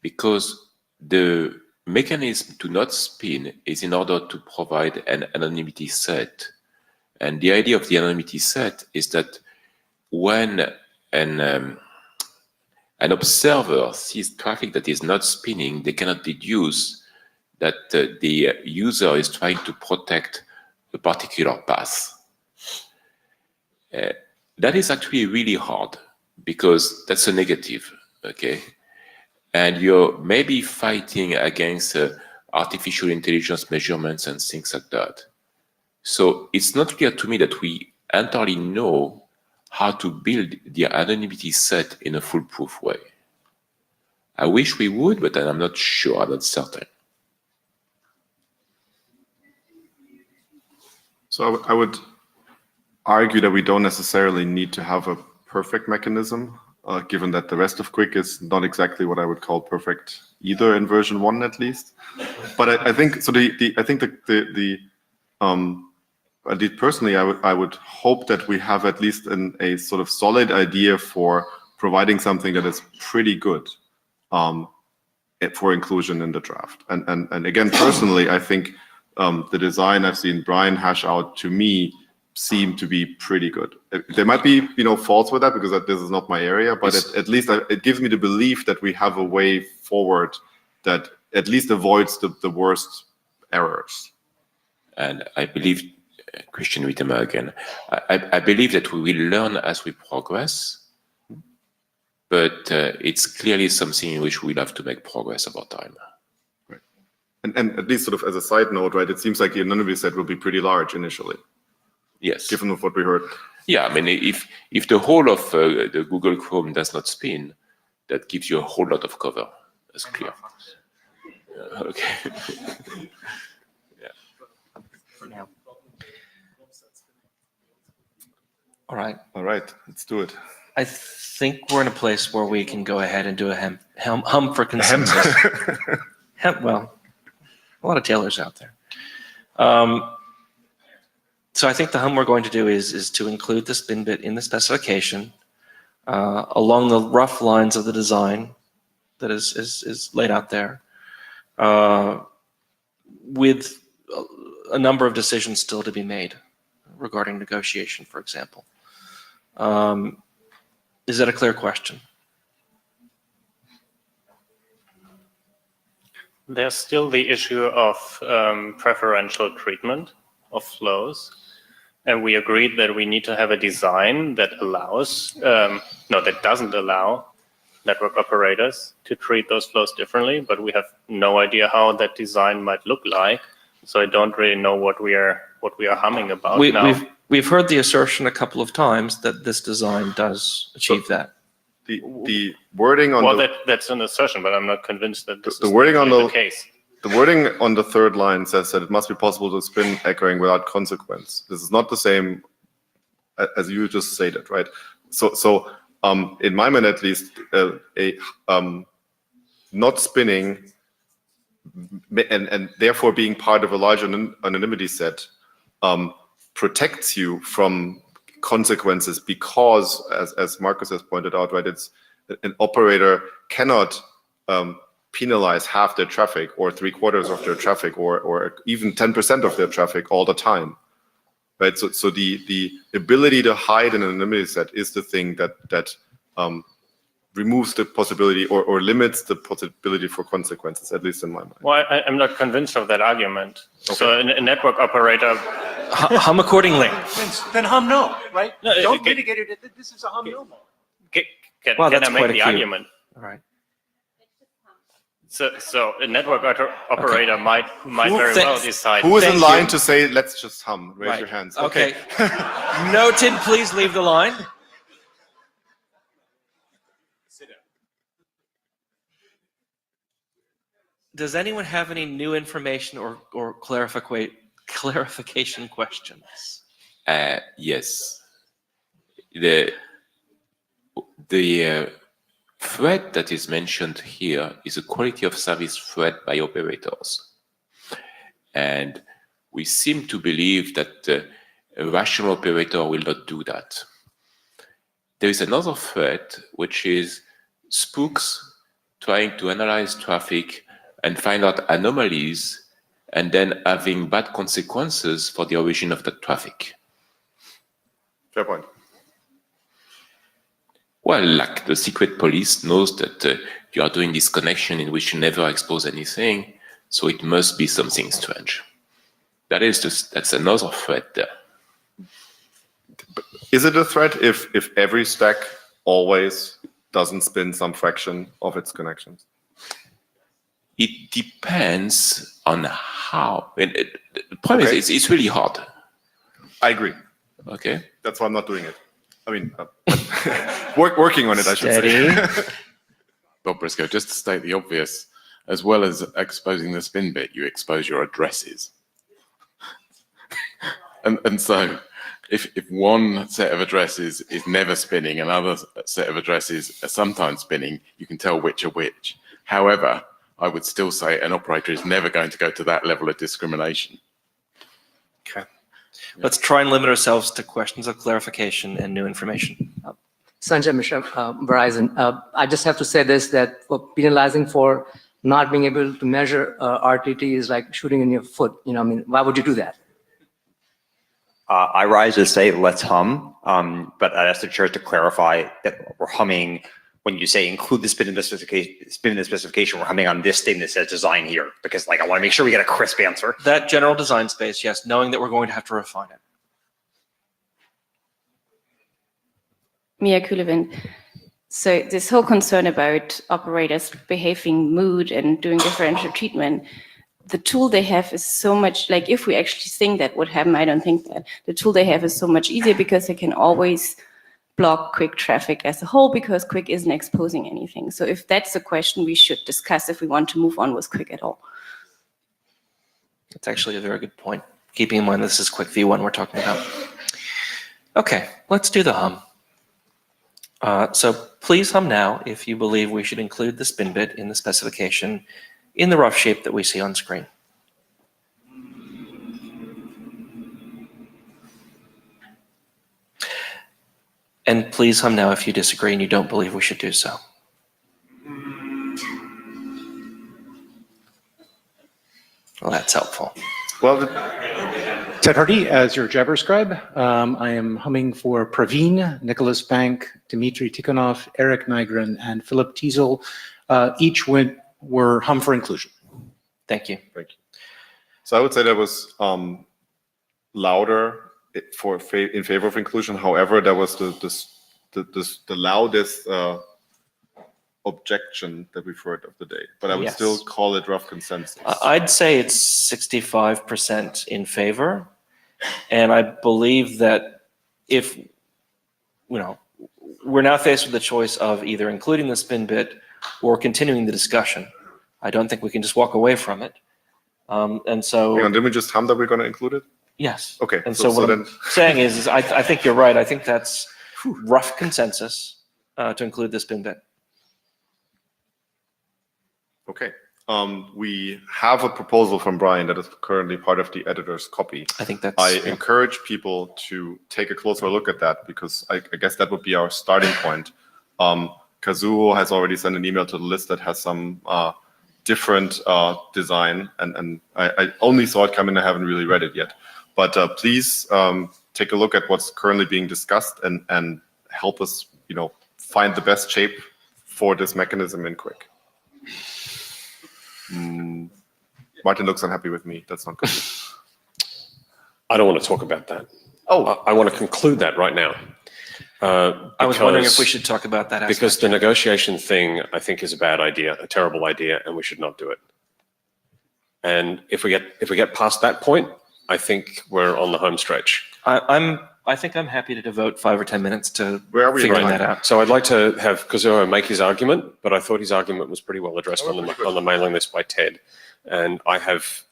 [SPEAKER 7] because the mechanism to not spin is in order to provide an anonymity set, and the idea of the anonymity set is that when an observer sees traffic that is not spinning, they cannot deduce that the user is trying to protect a particular path. That is actually really hard because that's a negative, okay? And you're maybe fighting against artificial intelligence measurements and things like that. So it's not clear to me that we entirely know how to build the anonymity set in a foolproof way. I wish we would, but I'm not sure, I'm not certain.
[SPEAKER 2] So I would argue that we don't necessarily need to have a perfect mechanism, given that the rest of QUIC is not exactly what I would call perfect either in version 1 at least. But I think so. At least personally, I would hope that we have at least a sort of solid idea for providing something that is pretty good for inclusion in the draft. And again, personally, I think the design I've seen Brian hash out to me seem to be pretty good. There might be faults with that because this is not my area, but at least it gives me the belief that we have a way forward that at least avoids the worst errors.
[SPEAKER 7] And I believe, Christian Wiedemer again, I believe that we will learn as we progress, but it's clearly something in which we'll have to make progress over time.
[SPEAKER 2] Right. And at least sort of as a side note, right, it seems like the anonymity set will be pretty large initially.
[SPEAKER 7] Yes.
[SPEAKER 2] Given what we heard.
[SPEAKER 7] Yeah, I mean, if the whole of the Google Chrome does not spin, that gives you a whole lot of cover. That's clear. Okay.
[SPEAKER 1] For now. All right.
[SPEAKER 2] All right, let's do it.
[SPEAKER 1] I think we're in a place where we can go ahead and do a hum for consensus. Well, a lot of tailors out there. So I think the hum we're going to do is to include the spin bit in the specification along the rough lines of the design that is laid out there, with a number of decisions still to be made regarding negotiation, for example. Is that a clear question?
[SPEAKER 16] There's still the issue of preferential treatment of flows. And we agreed that we need to have a design that allows, that doesn't allow network operators to treat those flows differently, but we have no idea how that design might look like. So I don't really know what we are humming about now.
[SPEAKER 1] We've heard the assertion a couple of times that this design does achieve that.
[SPEAKER 2] The wording on
[SPEAKER 16] that's an assertion, but I'm not convinced that this
[SPEAKER 2] the wording
[SPEAKER 16] is
[SPEAKER 2] on
[SPEAKER 16] the case.
[SPEAKER 2] The wording on the third line says that it must be possible to spin echoing without consequence. This is not the same as you just stated, right? So in my mind at least, not spinning and therefore being part of a larger anonymity set protects you from consequences because, as Marcus has pointed out, right, it's an operator cannot penalize half their traffic or 3/4 of their traffic or even 10% of their traffic all the time, right? So the ability to hide an anonymity set is the thing that removes the possibility or limits the possibility for consequences, at least in my mind.
[SPEAKER 16] Well, I'm not convinced of that argument. Okay. So a network operator...
[SPEAKER 1] Hum accordingly.
[SPEAKER 9] Then hum no, right?
[SPEAKER 16] No,
[SPEAKER 9] Don't mitigate it. This is a hum no mode.
[SPEAKER 16] Can I make the argument?
[SPEAKER 1] All right.
[SPEAKER 16] So a network operator might very well decide.
[SPEAKER 2] Who is in line to say, let's just hum? Raise your hands.
[SPEAKER 1] Okay. Noted, please leave the line. Does anyone have any new information or clarification questions?
[SPEAKER 7] Yes. The threat that is mentioned here is a quality of service threat by operators. And we seem to believe that a rational operator will not do that. There is another threat, which is spooks trying to analyze traffic and find out anomalies and then having bad consequences for the origin of that traffic.
[SPEAKER 2] Fair point.
[SPEAKER 7] Well, like the secret police knows that you are doing this connection in which you never expose anything, So it must be something strange. That's another threat there.
[SPEAKER 2] Is it a threat if every stack always doesn't spin some fraction of its connections?
[SPEAKER 7] It depends on how. The problem is it's really hard.
[SPEAKER 2] I agree.
[SPEAKER 7] Okay.
[SPEAKER 2] That's why I'm not doing it. I mean, working on it, I should say.
[SPEAKER 6] Bob Briscoe, just to state the obvious, as well as exposing the spin bit, you expose your addresses. and so if one set of addresses is never spinning, another set of addresses are sometimes spinning, you can tell which are which. However, I would still say an operator is never going to go to that level of discrimination.
[SPEAKER 1] Okay. Let's try and limit ourselves to questions of clarification and new information.
[SPEAKER 8] Sanjay Mishra, Verizon. I just have to say this, that for penalizing for not being able to measure RTT is like shooting in your foot. You know, I mean, why would you do that?
[SPEAKER 14] I rise to say let's hum, but I asked the chair to clarify that we're humming when you say include the spin in the specification, we're humming on this thing that says design here, because like I want to make sure we get a crisp answer.
[SPEAKER 1] That general design space, yes, knowing that we're going to have to refine it.
[SPEAKER 18] Mia Kulevind. So this whole concern about operators behaving mood and doing differential treatment, the tool they have is so much, like if we actually think that would happen, I don't think that. The tool they have is so much easier because they can always block QUIC traffic as a whole because QUIC isn't exposing anything. So if that's the question we should discuss if we want to move on with QUIC at all.
[SPEAKER 1] That's actually a very good point. Keeping in mind this is QUIC v1 we're talking about. Okay, let's do the hum. So please hum now if you believe we should include the spin bit in the specification in the rough shape that we see on screen. And please hum now if you disagree and you don't believe we should do so. Well, that's helpful.
[SPEAKER 9] Well, Ted Hardy, as your Jabber scribe, I am humming for Praveen, Nicholas Bank, Dmitry Tikhonov, Eric Nygren, and Philip Teasel. Each were hum for inclusion.
[SPEAKER 1] Thank you.
[SPEAKER 2] Thank you. So I would say that was louder in favor of inclusion. However, that was the loudest objection that we've heard of the day. But I would still call it rough consensus.
[SPEAKER 1] I'd say it's 65% in favor. And I believe that if, we're now faced with the choice of either including the spin bit or continuing the discussion. I don't think we can just walk away from it. And so.
[SPEAKER 2] Hang on, didn't we just hum that we're going to include it?
[SPEAKER 1] Yes.
[SPEAKER 2] Okay.
[SPEAKER 1] And so what I'm saying is I think you're right. I think that's rough consensus to include the spin bit.
[SPEAKER 2] Okay. We have a proposal from Brian that is currently part of the editor's copy.
[SPEAKER 1] I think that's.
[SPEAKER 2] I encourage people to take a closer look at that because I guess that would be our starting point. Kazuo has already sent an email to the list that has some different design, and I only saw it come in. I haven't really read it yet. But please take a look at what's currently being discussed and help us, find the best shape for this mechanism in QUIC. Martin looks unhappy with me. That's not good.
[SPEAKER 3] I don't want to talk about that.
[SPEAKER 2] Oh,
[SPEAKER 3] I want to conclude that right now.
[SPEAKER 1] I was wondering if we should talk about that aspect.
[SPEAKER 3] Because the negotiation thing, I think, is a bad idea, a terrible idea, and we should not do it. And if we get past that point, I think we're on the home stretch.
[SPEAKER 1] I think I'm happy to devote 5 or 10 minutes to figuring that out.
[SPEAKER 3] So I'd like to have Kazuo make his argument, but I thought his argument was pretty well addressed on the mailing list by Ted. And I have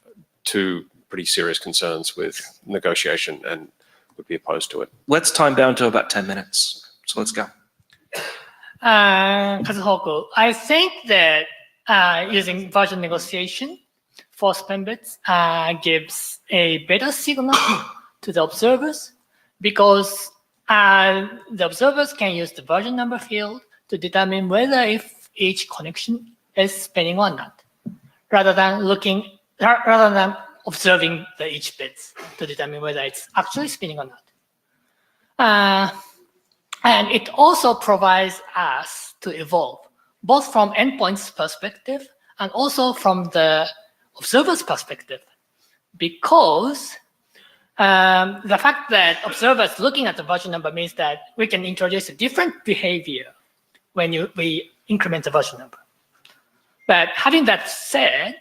[SPEAKER 3] 2 pretty serious concerns with negotiation and would be opposed to it.
[SPEAKER 1] Let's time down to about 10 minutes. So let's go.
[SPEAKER 19] Kazuhoku, I think that using version negotiation for spin bits gives a better signal to the observers because the observers can use the version number field to determine whether if each connection is spinning or not, rather than observing the each bits to determine whether it's actually spinning or not. And it also provides us to evolve, both from endpoints perspective and also from the observer's perspective, because the fact that observers looking at the version number means that we can introduce a different behavior when we increment the version number. But having that said,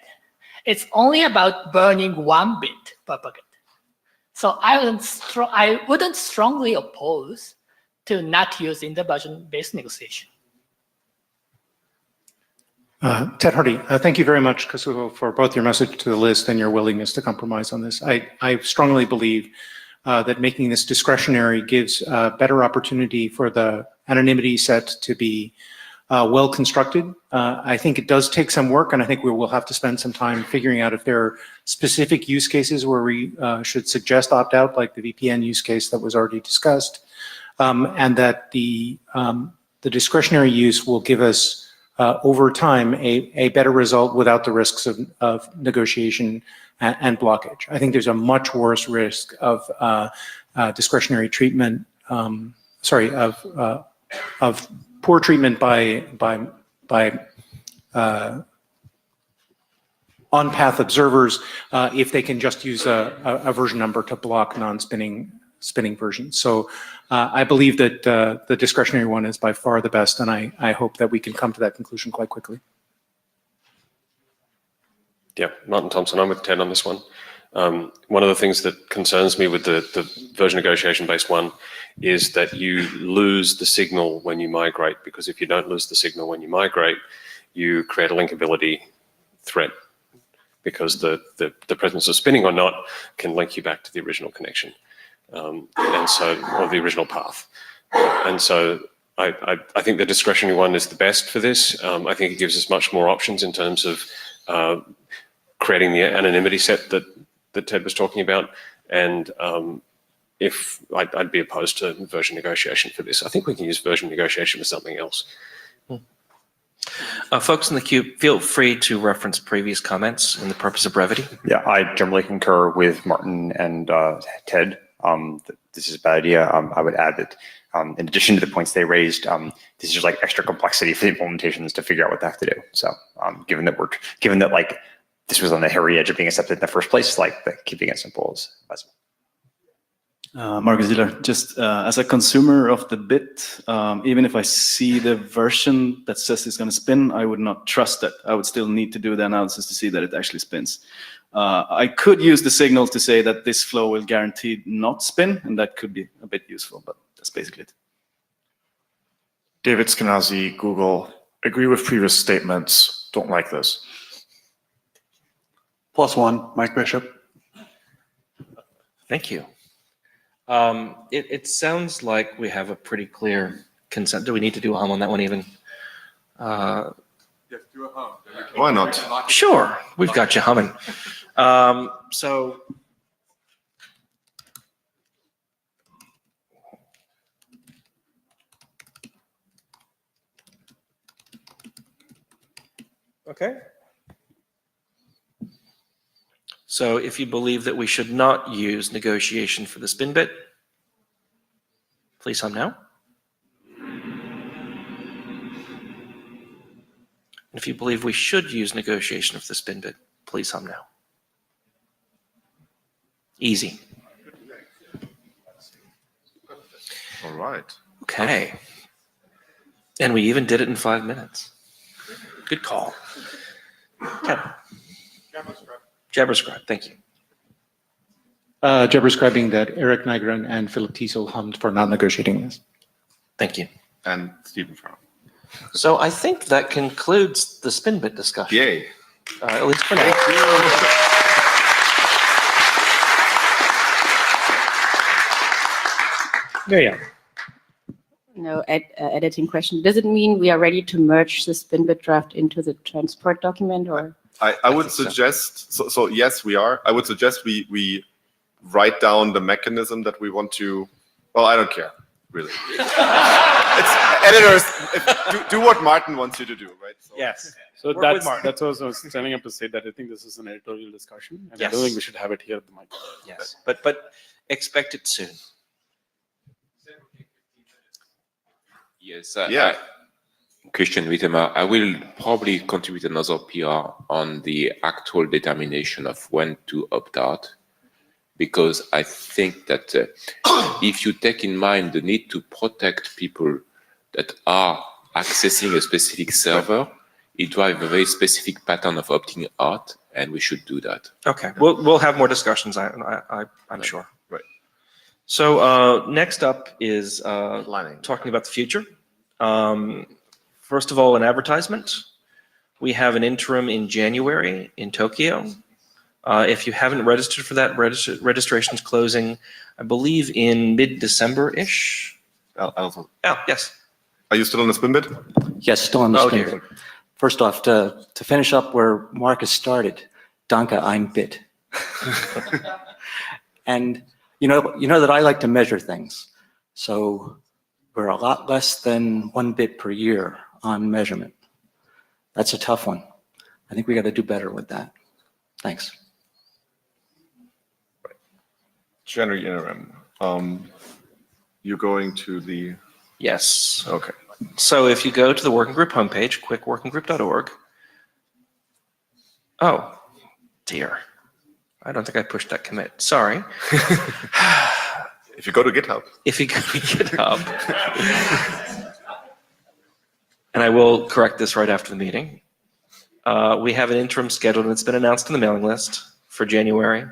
[SPEAKER 19] it's only about burning 1 bit per packet. So I wouldn't strongly oppose to not using the version-based negotiation.
[SPEAKER 9] Ted Hardy, thank you very much, Kazuo, for both your message to the list and your willingness to compromise on this. I strongly believe that making this discretionary gives a better opportunity for the anonymity set to be well constructed. I think it does take some work, and I think we will have to spend some time figuring out if there are specific use cases where we should suggest opt-out, like the VPN use case that was already discussed, and that the discretionary use will give us over time a better result without the risks of negotiation and blockage. I think there's a much worse risk of discretionary treatment, of poor treatment by on-path observers if they can just use a version number to block non-spinning versions. So I believe that the discretionary one is by far the best, and I hope that we can come to that conclusion quite quickly.
[SPEAKER 3] Yeah, Martin Thompson, I'm with Ted on this one. One of the things that concerns me with the version negotiation-based one is that you lose the signal when you migrate, because if you don't lose the signal when you migrate, you create a linkability threat, because the presence of spinning or not can link you back to the original connection, and so, or the original path. And so I think the discretionary one is the best for this. I think it gives us much more options in terms of creating the anonymity set that Ted was talking about, and if I'd be opposed to version negotiation for this. I think we can use version negotiation for something else.
[SPEAKER 1] Folks in the queue, feel free to reference previous comments in the purpose of brevity.
[SPEAKER 14] Yeah, I generally concur with Martin and Ted. This is a bad idea. I would add that in addition to the points they raised, this is just like extra complexity for the implementations to figure out what they have to do. So given that like this was on the hairy edge of being accepted in the first place, like keeping it simple is advisable.
[SPEAKER 4] Marcus Diller, just as a consumer of the bit, even if I see the version that says it's going to spin, I would not trust it. I would still need to do the analysis to see that it actually spins. I could use the signal to say that this flow will guaranteed not spin, and that could be a bit useful, but that's basically it.
[SPEAKER 20] David Skenazy, Google, agree with previous statements, don't like this.
[SPEAKER 12] +1, Mike Bishop.
[SPEAKER 1] Thank you. It sounds like we have a pretty clear consent. Do we need to do a hum on that one even?
[SPEAKER 2] Why not?
[SPEAKER 1] Sure, we've got you humming. So okay. So if you believe that we should not use negotiation for the spin bit, please hum now. And if you believe we should use negotiation for the spin bit, please hum now. Easy.
[SPEAKER 2] All right.
[SPEAKER 1] Okay. And we even did it in 5 minutes. Good call. Okay. Jabberscribe, thank you.
[SPEAKER 9] Jabberscribing that Eric Nygren and Philip Teasel hummed for not negotiating this.
[SPEAKER 1] Thank you.
[SPEAKER 2] And Stephen Farrell.
[SPEAKER 1] So I think that concludes the spin bit discussion.
[SPEAKER 2] Yay.
[SPEAKER 1] At least for now.
[SPEAKER 9] Yeah.
[SPEAKER 18] No, editing question. Does it mean we are ready to merge the spin bit draft into the transport document, or?
[SPEAKER 2] I would suggest, so yes, we are. I would suggest we write down the mechanism that we want to, well, I don't care, really. It's editors, do what Martin wants you to do, right? So,
[SPEAKER 5] yes. So that's what I was telling him to say, that I think this is an editorial discussion, and I don't think we should have it here at the mic.
[SPEAKER 1] Yes, but expect it soon.
[SPEAKER 7] Yes.
[SPEAKER 2] Yeah.
[SPEAKER 7] Christian Wiedemer. I will probably contribute another PR on the actual determination of when to opt out, because I think that if you take in mind the need to protect people that are accessing a specific server, it drives a very specific pattern of opting out, and we should do that.
[SPEAKER 1] Okay, we'll have more discussions, I'm sure.
[SPEAKER 2] Right.
[SPEAKER 1] So next up is talking about the future. First of all, an advertisement. We have an interim in January in Tokyo. If you haven't registered for that, registration's closing, I believe, in mid-December-ish.
[SPEAKER 2] Alpha.
[SPEAKER 1] Oh, yes.
[SPEAKER 2] Are you still on the spin bid?
[SPEAKER 10] Yes, still on the
[SPEAKER 1] Oh,
[SPEAKER 10] spin
[SPEAKER 1] dear.
[SPEAKER 10] bid. First off, to finish up where Marcus started, Danke, ein Bit. And you know that I like to measure things. So we're a lot less than 1 bit per year on measurement. That's a tough one. I think we got to do better with that. Thanks.
[SPEAKER 2] January interim. You're going to the...
[SPEAKER 1] Yes.
[SPEAKER 2] Okay.
[SPEAKER 1] So if you go to the working group homepage, quickworkinggroup.org. Oh, dear. I don't think I pushed that commit. Sorry.
[SPEAKER 2] If you go to GitHub.
[SPEAKER 1] If you go to GitHub. And I will correct this right after the meeting. We have an interim scheduled, and it's been announced in the mailing list for January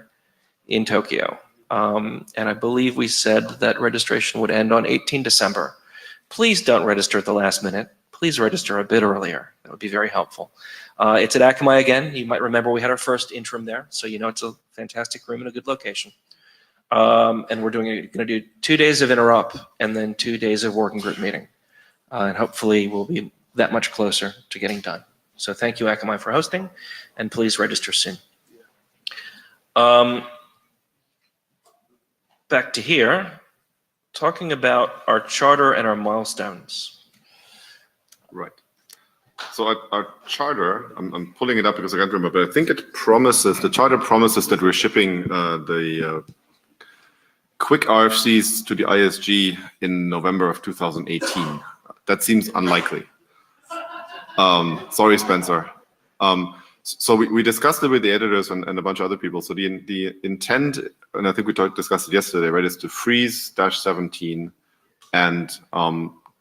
[SPEAKER 1] in Tokyo. And I believe we said that registration would end on 18 December. Please don't register at the last minute. Please register a bit earlier. That would be very helpful. It's at Akamai again. You might remember we had our first interim there, so you know it's a fantastic room and a good location. And we're going to do 2 days of interop and then 2 days of working group meeting. And hopefully we'll be that much closer to getting done. So thank you, Akamai, for hosting, and please register soon. Back to here, talking about our charter and our milestones.
[SPEAKER 2] Right. So our charter, I'm pulling it up because I can't remember, but I think it promises, the charter promises that we're shipping the quick RFCs to the ISG in November of 2018. That seems unlikely. Sorry, Spencer. So we discussed it with the editors and a bunch of other people. So the intent, and I think we discussed it yesterday, right, is to freeze -17 and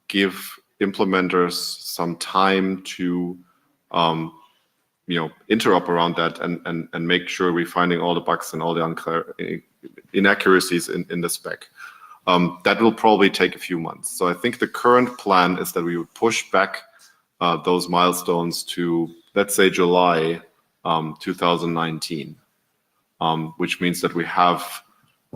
[SPEAKER 2] give implementers some time to interop around that and make sure we're finding all the bugs and all the inaccuracies in the spec. That will probably take a few months. So I think the current plan is that we would push back those milestones to, let's say, July 2019, which means that we have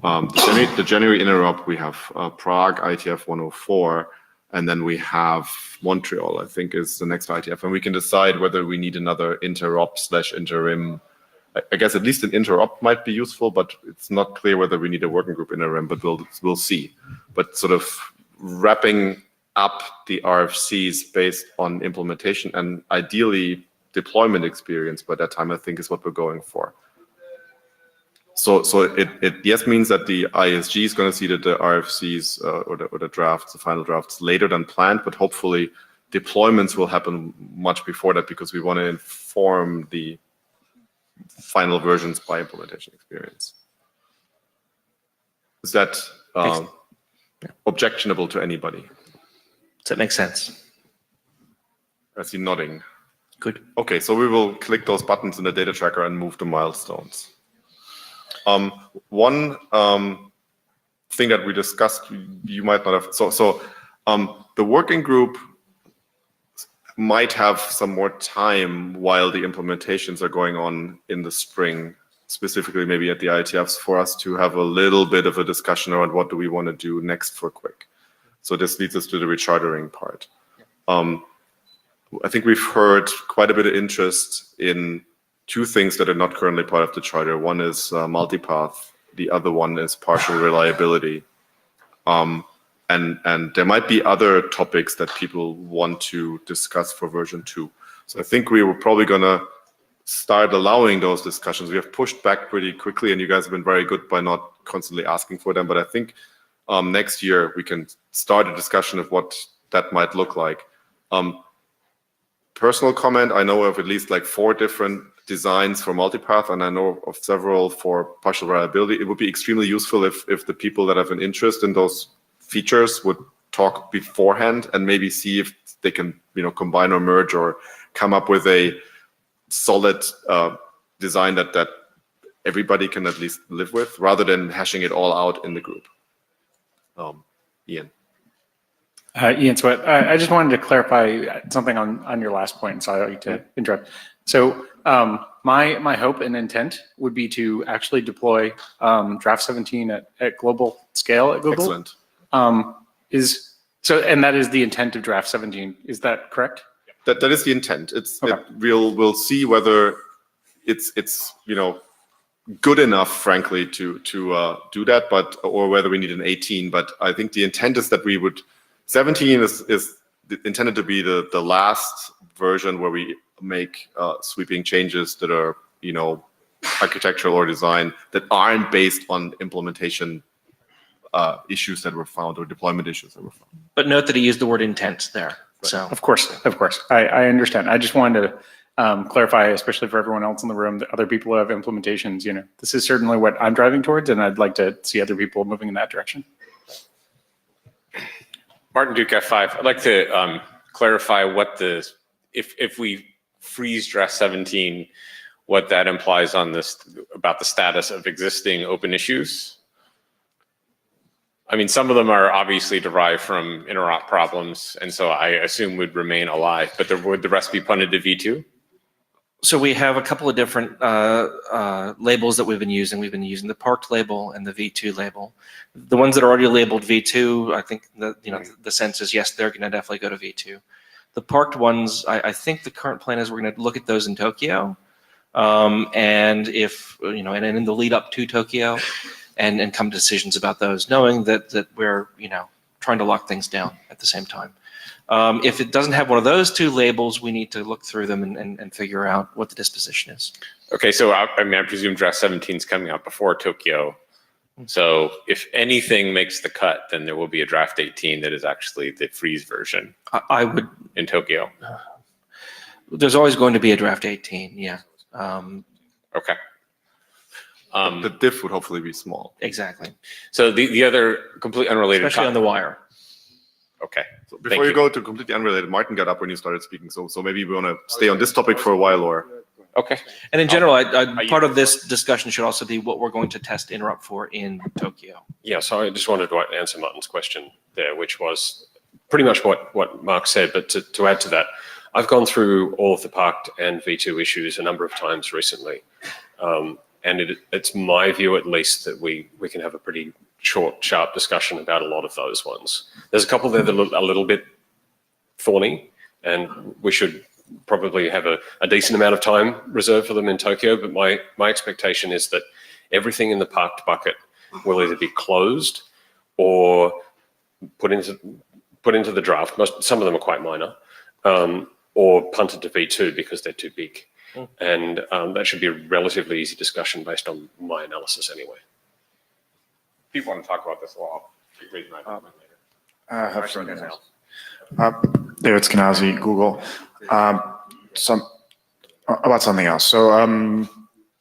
[SPEAKER 2] the January interop, we have Prague IETF 104, and then we have Montreal, I think, is the next IETF, and we can decide whether we need another interop/interim. I guess at least an interop might be useful, but it's not clear whether we need a working group interim, but we'll see. But sort of wrapping up the RFCs based on implementation and ideally deployment experience by that time, I think, is what we're going for. So it yes means that the ISG is going to see the RFCs or the drafts, the final drafts, later than planned, but hopefully deployments will happen much before that because we want to inform the final versions by implementation experience. Is that objectionable to anybody?
[SPEAKER 1] Does that make sense?
[SPEAKER 2] I see nodding.
[SPEAKER 1] Good.
[SPEAKER 2] Okay, so we will click those buttons in the data tracker and move to milestones. One thing that we discussed, you might not have, the working group might have some more time while the implementations are going on in the spring, specifically maybe at the IETFs, for us to have a little bit of a discussion around what do we want to do next for Quick. So this leads us to the rechartering part. I think we've heard quite a bit of interest in two things that are not currently part of the charter. One is multipath. The other one is partial reliability. And there might be other topics that people want to discuss for version 2. So I think we were probably going to start allowing those discussions. We have pushed back pretty quickly, and you guys have been very good by not constantly asking for them. But I think next year we can start a discussion of what that might look like. personal comment, I know of at least like 4 different designs for multipath, and I know of several for partial reliability. It would be extremely useful if the people that have an interest in those features would talk beforehand and maybe see if they can, combine or merge or come up with a solid design that everybody can at least live with, rather than hashing it all out in the group. Ian.
[SPEAKER 21] Ian Sweat. I just wanted to clarify something on your last point. Sorry to interrupt. So my hope and intent would be to actually deploy Draft 17 at global scale at Google.
[SPEAKER 2] Excellent.
[SPEAKER 21] And that is the intent of Draft 17. Is that correct?
[SPEAKER 2] That is the intent. We'll see whether it's good enough, frankly, to do that, or whether we need an 18. But I think the intent is that 17 is intended to be the last version where we make sweeping changes that are architectural or design that aren't based on implementation issues that were found or deployment issues that were found.
[SPEAKER 1] But note that he used the word intent there. Right. So
[SPEAKER 21] of course, I understand. I just wanted to clarify, especially for everyone else in the room, that other people who have implementations. This is certainly what I'm driving towards, and I'd like to see other people moving in that direction.
[SPEAKER 13] Martin Duke, F5. I'd like to clarify what if we freeze Draft 17, what that implies on this about the status of existing open issues. I mean, some of them are obviously derived from interop problems, and so I assume would remain alive, but would the rest be punted to V2?
[SPEAKER 1] So we have a couple of different labels that we've been using. We've been using the parked label and the V2 label. The ones that are already labeled V2, I think the sense is yes, they're going to definitely go to V2. The parked ones, I think the current plan is we're going to look at those in Tokyo, and if and in the lead up to Tokyo, and come to decisions about those, knowing that we're trying to lock things down at the same time. If it doesn't have one of those 2 labels, we need to look through them and figure out what the disposition is.
[SPEAKER 13] Okay, so I presume Draft 17 is coming out before Tokyo. So if anything makes the cut, then there will be a Draft 18 that is actually the freeze version.
[SPEAKER 1] I would
[SPEAKER 13] in Tokyo.
[SPEAKER 1] There's always going to be a Draft 18, yeah.
[SPEAKER 13] Okay.
[SPEAKER 2] The diff would hopefully be small.
[SPEAKER 1] Exactly.
[SPEAKER 13] So the other completely unrelated,
[SPEAKER 1] especially on the wire.
[SPEAKER 13] Okay.
[SPEAKER 2] So before you go to completely unrelated, Martin got up when you started speaking, so maybe we want to stay on this topic for a while, or.
[SPEAKER 13] Okay.
[SPEAKER 1] And in general, part of this discussion should also be what we're going to test interrupt for in Tokyo.
[SPEAKER 3] Yeah, so I just wanted to answer Martin's question there, which was pretty much what Mark said, but to add to that, I've gone through all of the parked and V2 issues a number of times recently. And it's my view, at least, that we can have a pretty short, sharp discussion about a lot of those ones. There's a couple there that are a little bit thorny, and we should probably have a decent amount of time reserved for them in Tokyo. But my expectation is that everything in the parked bucket will either be closed or put into the draft. Some of them are quite minor, or punted to V2 because they're too big. And that should be a relatively easy discussion based on my analysis anyway.
[SPEAKER 13] People want to talk about this a lot. Raise my hand later.
[SPEAKER 20] I have some else. David Skenazi, Google. About something else. So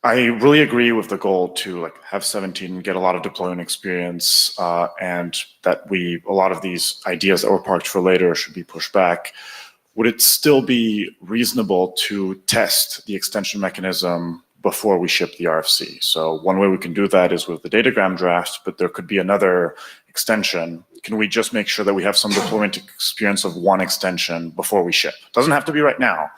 [SPEAKER 20] I really agree with the goal to have 17 get a lot of deployment experience, and that a lot of these ideas that were parked for later should be pushed back. Would it still be reasonable to test the extension mechanism before we ship the RFC? So one way we can do that is with the datagram draft, but there could be another extension. Can we just make sure that we have some deployment experience of one extension before we ship? Doesn't have to be right now,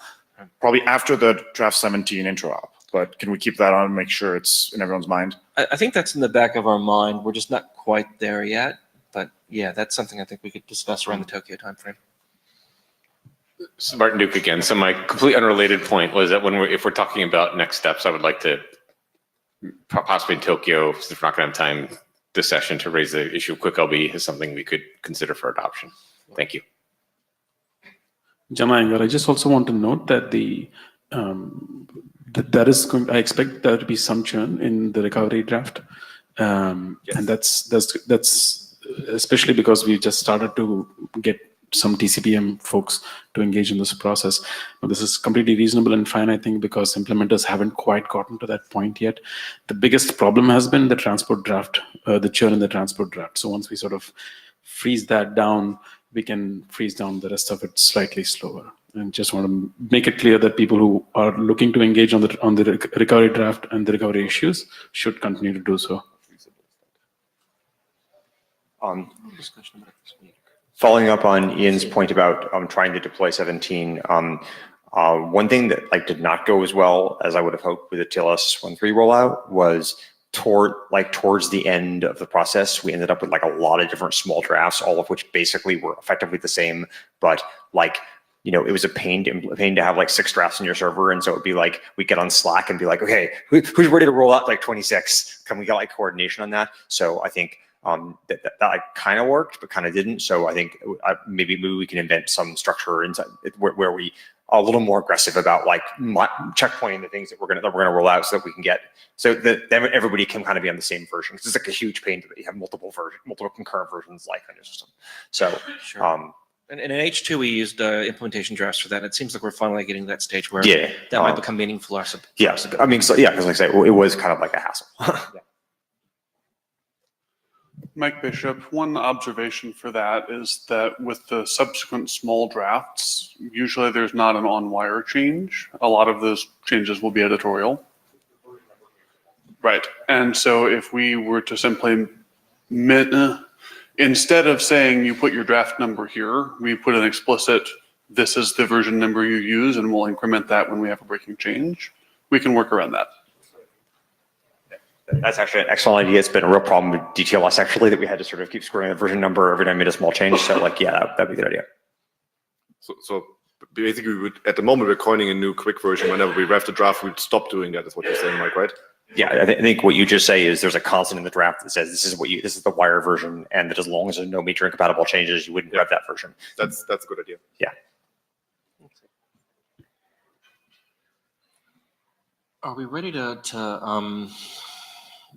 [SPEAKER 20] probably after the draft 17 interop, but can we keep that on and make sure it's in everyone's mind?
[SPEAKER 1] I think that's in the back of our mind. We're just not quite there yet, but yeah, that's something I think we could discuss around the Tokyo timeframe.
[SPEAKER 13] So Martin Duke again. So my completely unrelated point was that if we're talking about next steps, I would like to possibly in Tokyo, if we're not going to have time this session, to raise the issue of QUIC-LB as something we could consider for adoption. Thank you.
[SPEAKER 5] Jana Iyengar, I just also want to note that I expect there to be some churn in the recovery draft, and that's especially because we just started to get some TCPM folks to engage in this process. But this is completely reasonable and fine, I think, because implementers haven't quite gotten to that point yet. The biggest problem has been the transport draft, the churn in the transport draft. So once we sort of freeze that down, we can freeze down the rest of it slightly slower. And just want to make it clear that people who are looking to engage on the recovery draft and the recovery issues should continue to do so.
[SPEAKER 14] Following up on Ian's point about trying to deploy 17, one thing that did not go as well as I would have hoped with the TLS 1.3 rollout was towards the end of the process, we ended up with a lot of different small drafts, all of which basically were effectively the same, but it was a pain to have 6 drafts on your server. And so it'd be we get on Slack and be like, okay, who's ready to roll out 26? Can we get coordination on that? So I think that kind of worked, but kind of didn't. So I think maybe we can invent some structure inside where we are a little more aggressive about checkpointing the things that we're gonna roll out, so that we can get then everybody can kind of be on the same version. Because it's a huge pain that you have multiple concurrent versions on your system. So
[SPEAKER 1] sure. And in H2, we used implementation drafts for that. It seems like we're finally getting to that stage where
[SPEAKER 14] that
[SPEAKER 1] might become meaningful.
[SPEAKER 14] Yeah, I mean, because like I say, it was kind of like a hassle.
[SPEAKER 15] Mike Bishop, one observation for that is that with the subsequent small drafts, usually there's not an on-wire change. A lot of those changes will be editorial. Right, and so if we were to simply, instead of saying you put your draft number here, we put an explicit, this is the version number you use, and we'll increment that when we have a breaking change. We can work around that.
[SPEAKER 14] That's actually an excellent idea. It's been a real problem with DTLS actually, that we had to sort of keep screwing the version number every time we made a small change. So yeah, that'd be a good idea.
[SPEAKER 2] So basically, at the moment, we're coining a new quick version. Whenever we ref the draft, we'd stop doing that, is what you're saying, Mike, right?
[SPEAKER 14] Yeah, I think what you just say is there's a constant in the draft that says this is the wire version, and that as long as there's no major incompatible changes, you wouldn't grab that version.
[SPEAKER 2] That's a good idea.
[SPEAKER 14] Yeah.
[SPEAKER 1] Are we ready to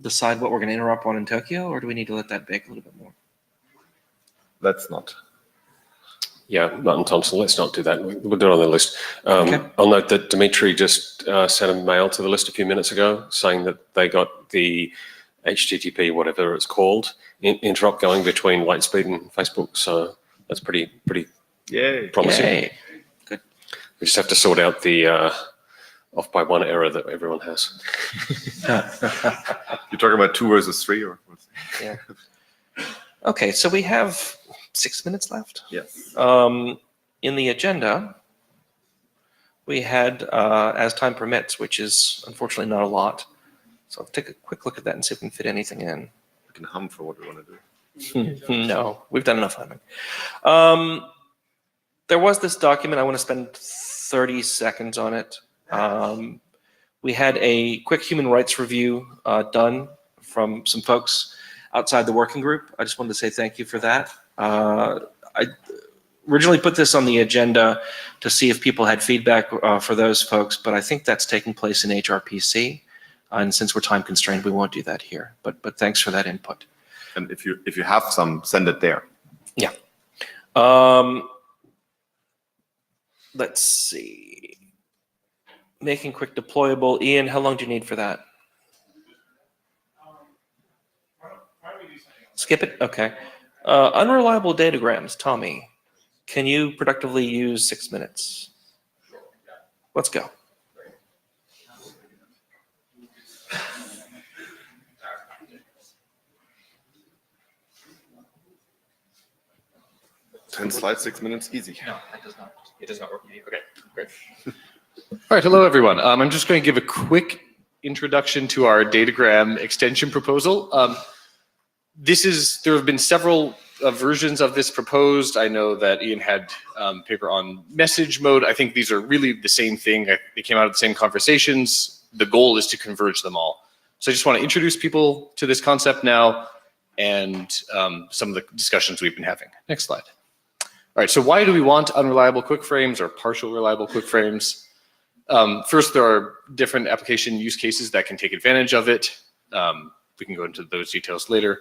[SPEAKER 1] decide what we're going to interrupt on in Tokyo, or do we need to let that bake a little bit more?
[SPEAKER 2] Let's not.
[SPEAKER 3] Yeah, not in Thompson. Let's not do that. We'll do it on the list.
[SPEAKER 1] Okay.
[SPEAKER 3] I'll note that Dimitri just sent a mail to the list a few minutes ago saying that they got the HTTP, whatever it's called, interrupt going between Lightspeed and Facebook. So that's pretty promising.
[SPEAKER 1] Yay. Good.
[SPEAKER 3] We just have to sort out the off by one error that everyone has.
[SPEAKER 2] You're talking about 2 versus 3, or?
[SPEAKER 1] Yeah. Okay, so we have 6 minutes left.
[SPEAKER 2] Yes.
[SPEAKER 1] In the agenda, we had as time permits, which is unfortunately not a lot. So I'll take a quick look at that and see if we can fit anything in.
[SPEAKER 2] We can hum for what we want to do.
[SPEAKER 1] No, we've done enough humming. There was this document. I want to spend 30 seconds on it. We had a quick human rights review done from some folks outside the working group. I just wanted to say thank you for that. I originally put this on the agenda to see if people had feedback for those folks, but I think that's taking place in HRPC. And since we're time constrained, we won't do that here. But thanks for that input.
[SPEAKER 2] And if you have some, send it there.
[SPEAKER 1] Yeah. Let's see. Making quick deployable. Ian, how long do you need for that? Skip it? Okay. Unreliable datagrams. Tommy, can you productively use 6 minutes? Let's go.
[SPEAKER 2] Ten slides, 6 minutes, easy.
[SPEAKER 22] No, that does not. It does not work. Okay, great.
[SPEAKER 23] All right, hello everyone. I'm just going to give a quick introduction to our datagram extension proposal. There have been several versions of this proposed. I know that Ian had paper on message mode. I think these are really the same thing. They came out of the same conversations. The goal is to converge them all. So I just want to introduce people to this concept now and some of the discussions we've been having. Next slide. All right, so why do we want unreliable quick frames or partial reliable quick frames? First, there are different application use cases that can take advantage of it. We can go into those details later.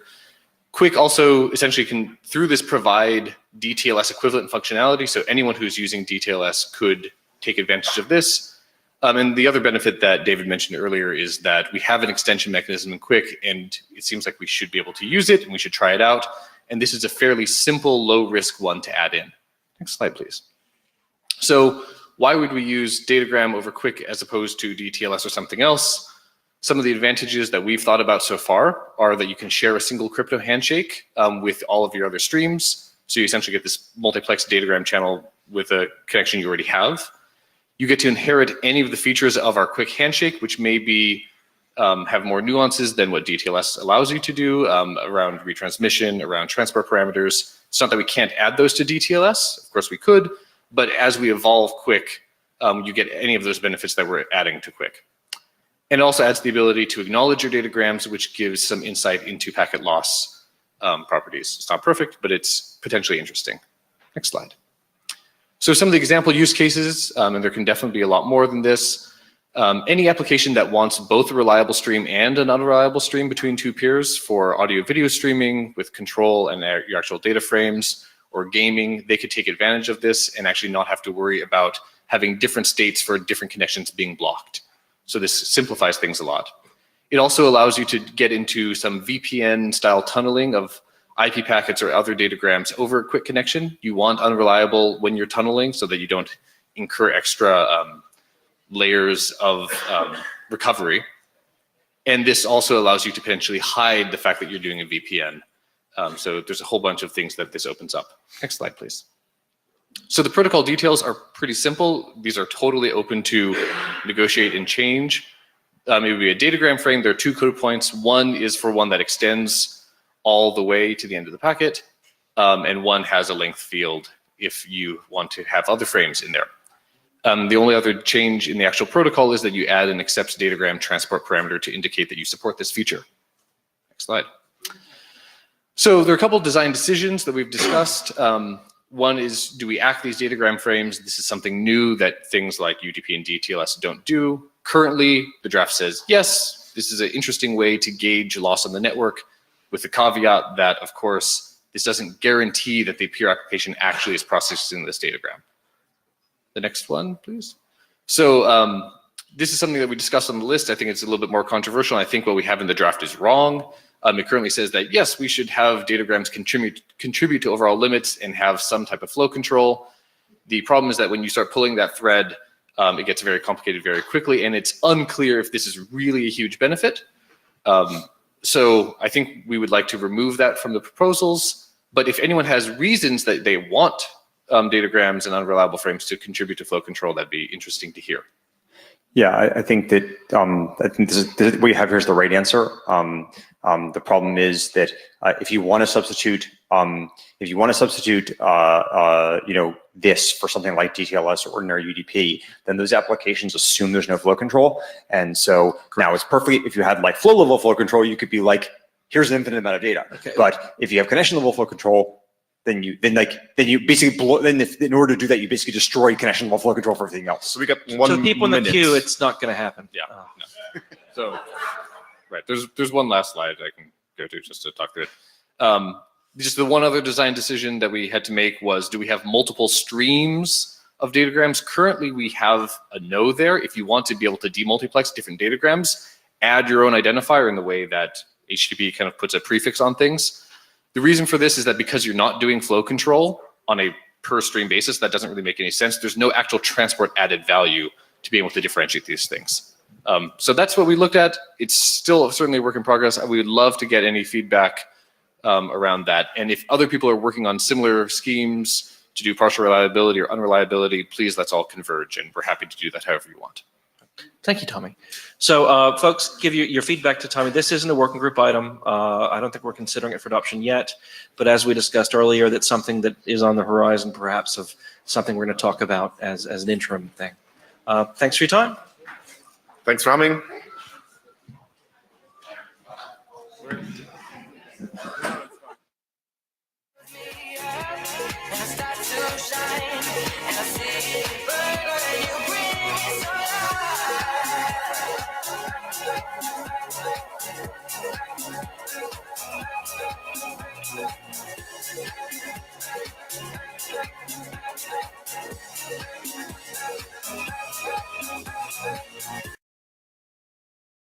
[SPEAKER 23] Quick also essentially can, through this, provide DTLS equivalent functionality. So anyone who's using DTLS could take advantage of this. And the other benefit that David mentioned earlier is that we have an extension mechanism in Quick, and it seems like we should be able to use it and we should try it out. And this is a fairly simple, low-risk one to add in. Next slide, please. So why would we use Datagram over Quick as opposed to DTLS or something else? Some of the advantages that we've thought about so far are that you can share a single crypto handshake with all of your other streams. So you essentially get this multiplex Datagram channel with a connection you already have. You get to inherit any of the features of our Quick handshake, which may be have more nuances than what DTLS allows you to do around retransmission, around transport parameters. It's not that we can't add those to DTLS. Of course we could, but as we evolve Quick, you get any of those benefits that we're adding to Quick. And it also adds the ability to acknowledge your datagrams, which gives some insight into packet loss properties. It's not perfect, but it's potentially interesting. Next slide. So some of the example use cases, and there can definitely be a lot more than this. Any application that wants both a reliable stream and an unreliable stream between two peers for audio video streaming with control and your actual data frames, or gaming, they could take advantage of this and actually not have to worry about having different states for different connections being blocked. So this simplifies things a lot. It also allows you to get into some VPN style tunneling of IP packets or other datagrams over a quick connection. You want unreliable when you're tunneling so that you don't incur extra layers of recovery. And this also allows you to potentially hide the fact that you're doing a VPN. So there's a whole bunch of things that this opens up. Next slide, please. So the protocol details are pretty simple. These are totally open to negotiate and change. It would be a datagram frame. There are two code points. One is for one that extends all the way to the end of the packet, and one has a length field if you want to have other frames in there. The only other change in the actual protocol is that you add an accepts datagram transport parameter to indicate that you support this feature. Next slide. So there are a couple of design decisions that we've discussed. One is, do we act these datagram frames? This is something new that things like UDP and DTLS don't do. Currently, the draft says, yes, this is an interesting way to gauge loss on the network, with the caveat that, of course, this doesn't guarantee that the peer application actually is processing this datagram. The next one, please. So this is something that we discussed on the list. I think it's a little bit more controversial. I think what we have in the draft is wrong. It currently says that, yes, we should have datagrams contribute to overall limits and have some type of flow control. The problem is that when you start pulling that thread, it gets very complicated very quickly, and it's unclear if this is really a huge benefit. So I think we would like to remove that from the proposals. But if anyone has reasons that they want datagrams and unreliable frames to contribute to flow control, that'd be interesting to hear.
[SPEAKER 14] Yeah, I think that this what you have here is the right answer. The problem is that if you want to substitute, this for something like DTLS or ordinary UDP, then those applications assume there's no flow control. And so now it's perfect. If you had like flow level flow control, you could be like, here's an infinite amount of data. Okay. But if you have connection level flow control, then you basically in order to do that, you basically destroy connection level flow control for everything else.
[SPEAKER 1] So we got one. So people in the queue, it's not going to happen.
[SPEAKER 13] Yeah. No. So, right. There's one last slide I can go to just to talk through it. Just the one other design decision that we had to make was, do we have multiple streams of datagrams? Currently, we have a no there. If you want to be able to demultiplex different datagrams, add your own identifier in the way that HTTP kind of puts a prefix on things. The reason for this is that because you're not doing flow control on a per stream basis, that doesn't really make any sense. There's no actual transport added value to be able to differentiate these things. So that's what we looked at. It's still certainly a work in progress. We would love to get any feedback around that. And if other people are working on similar schemes to do partial reliability or unreliability, please let's all converge, and we're happy to do that however you want.
[SPEAKER 1] Thank you, Tommy. So folks, give your feedback to Tommy. This isn't a working group item. I don't think we're considering it for adoption yet, but as we discussed earlier, that's something that is on the horizon, perhaps, of something we're going to talk about as an interim thing. Thanks for your time.
[SPEAKER 2] Thanks for coming.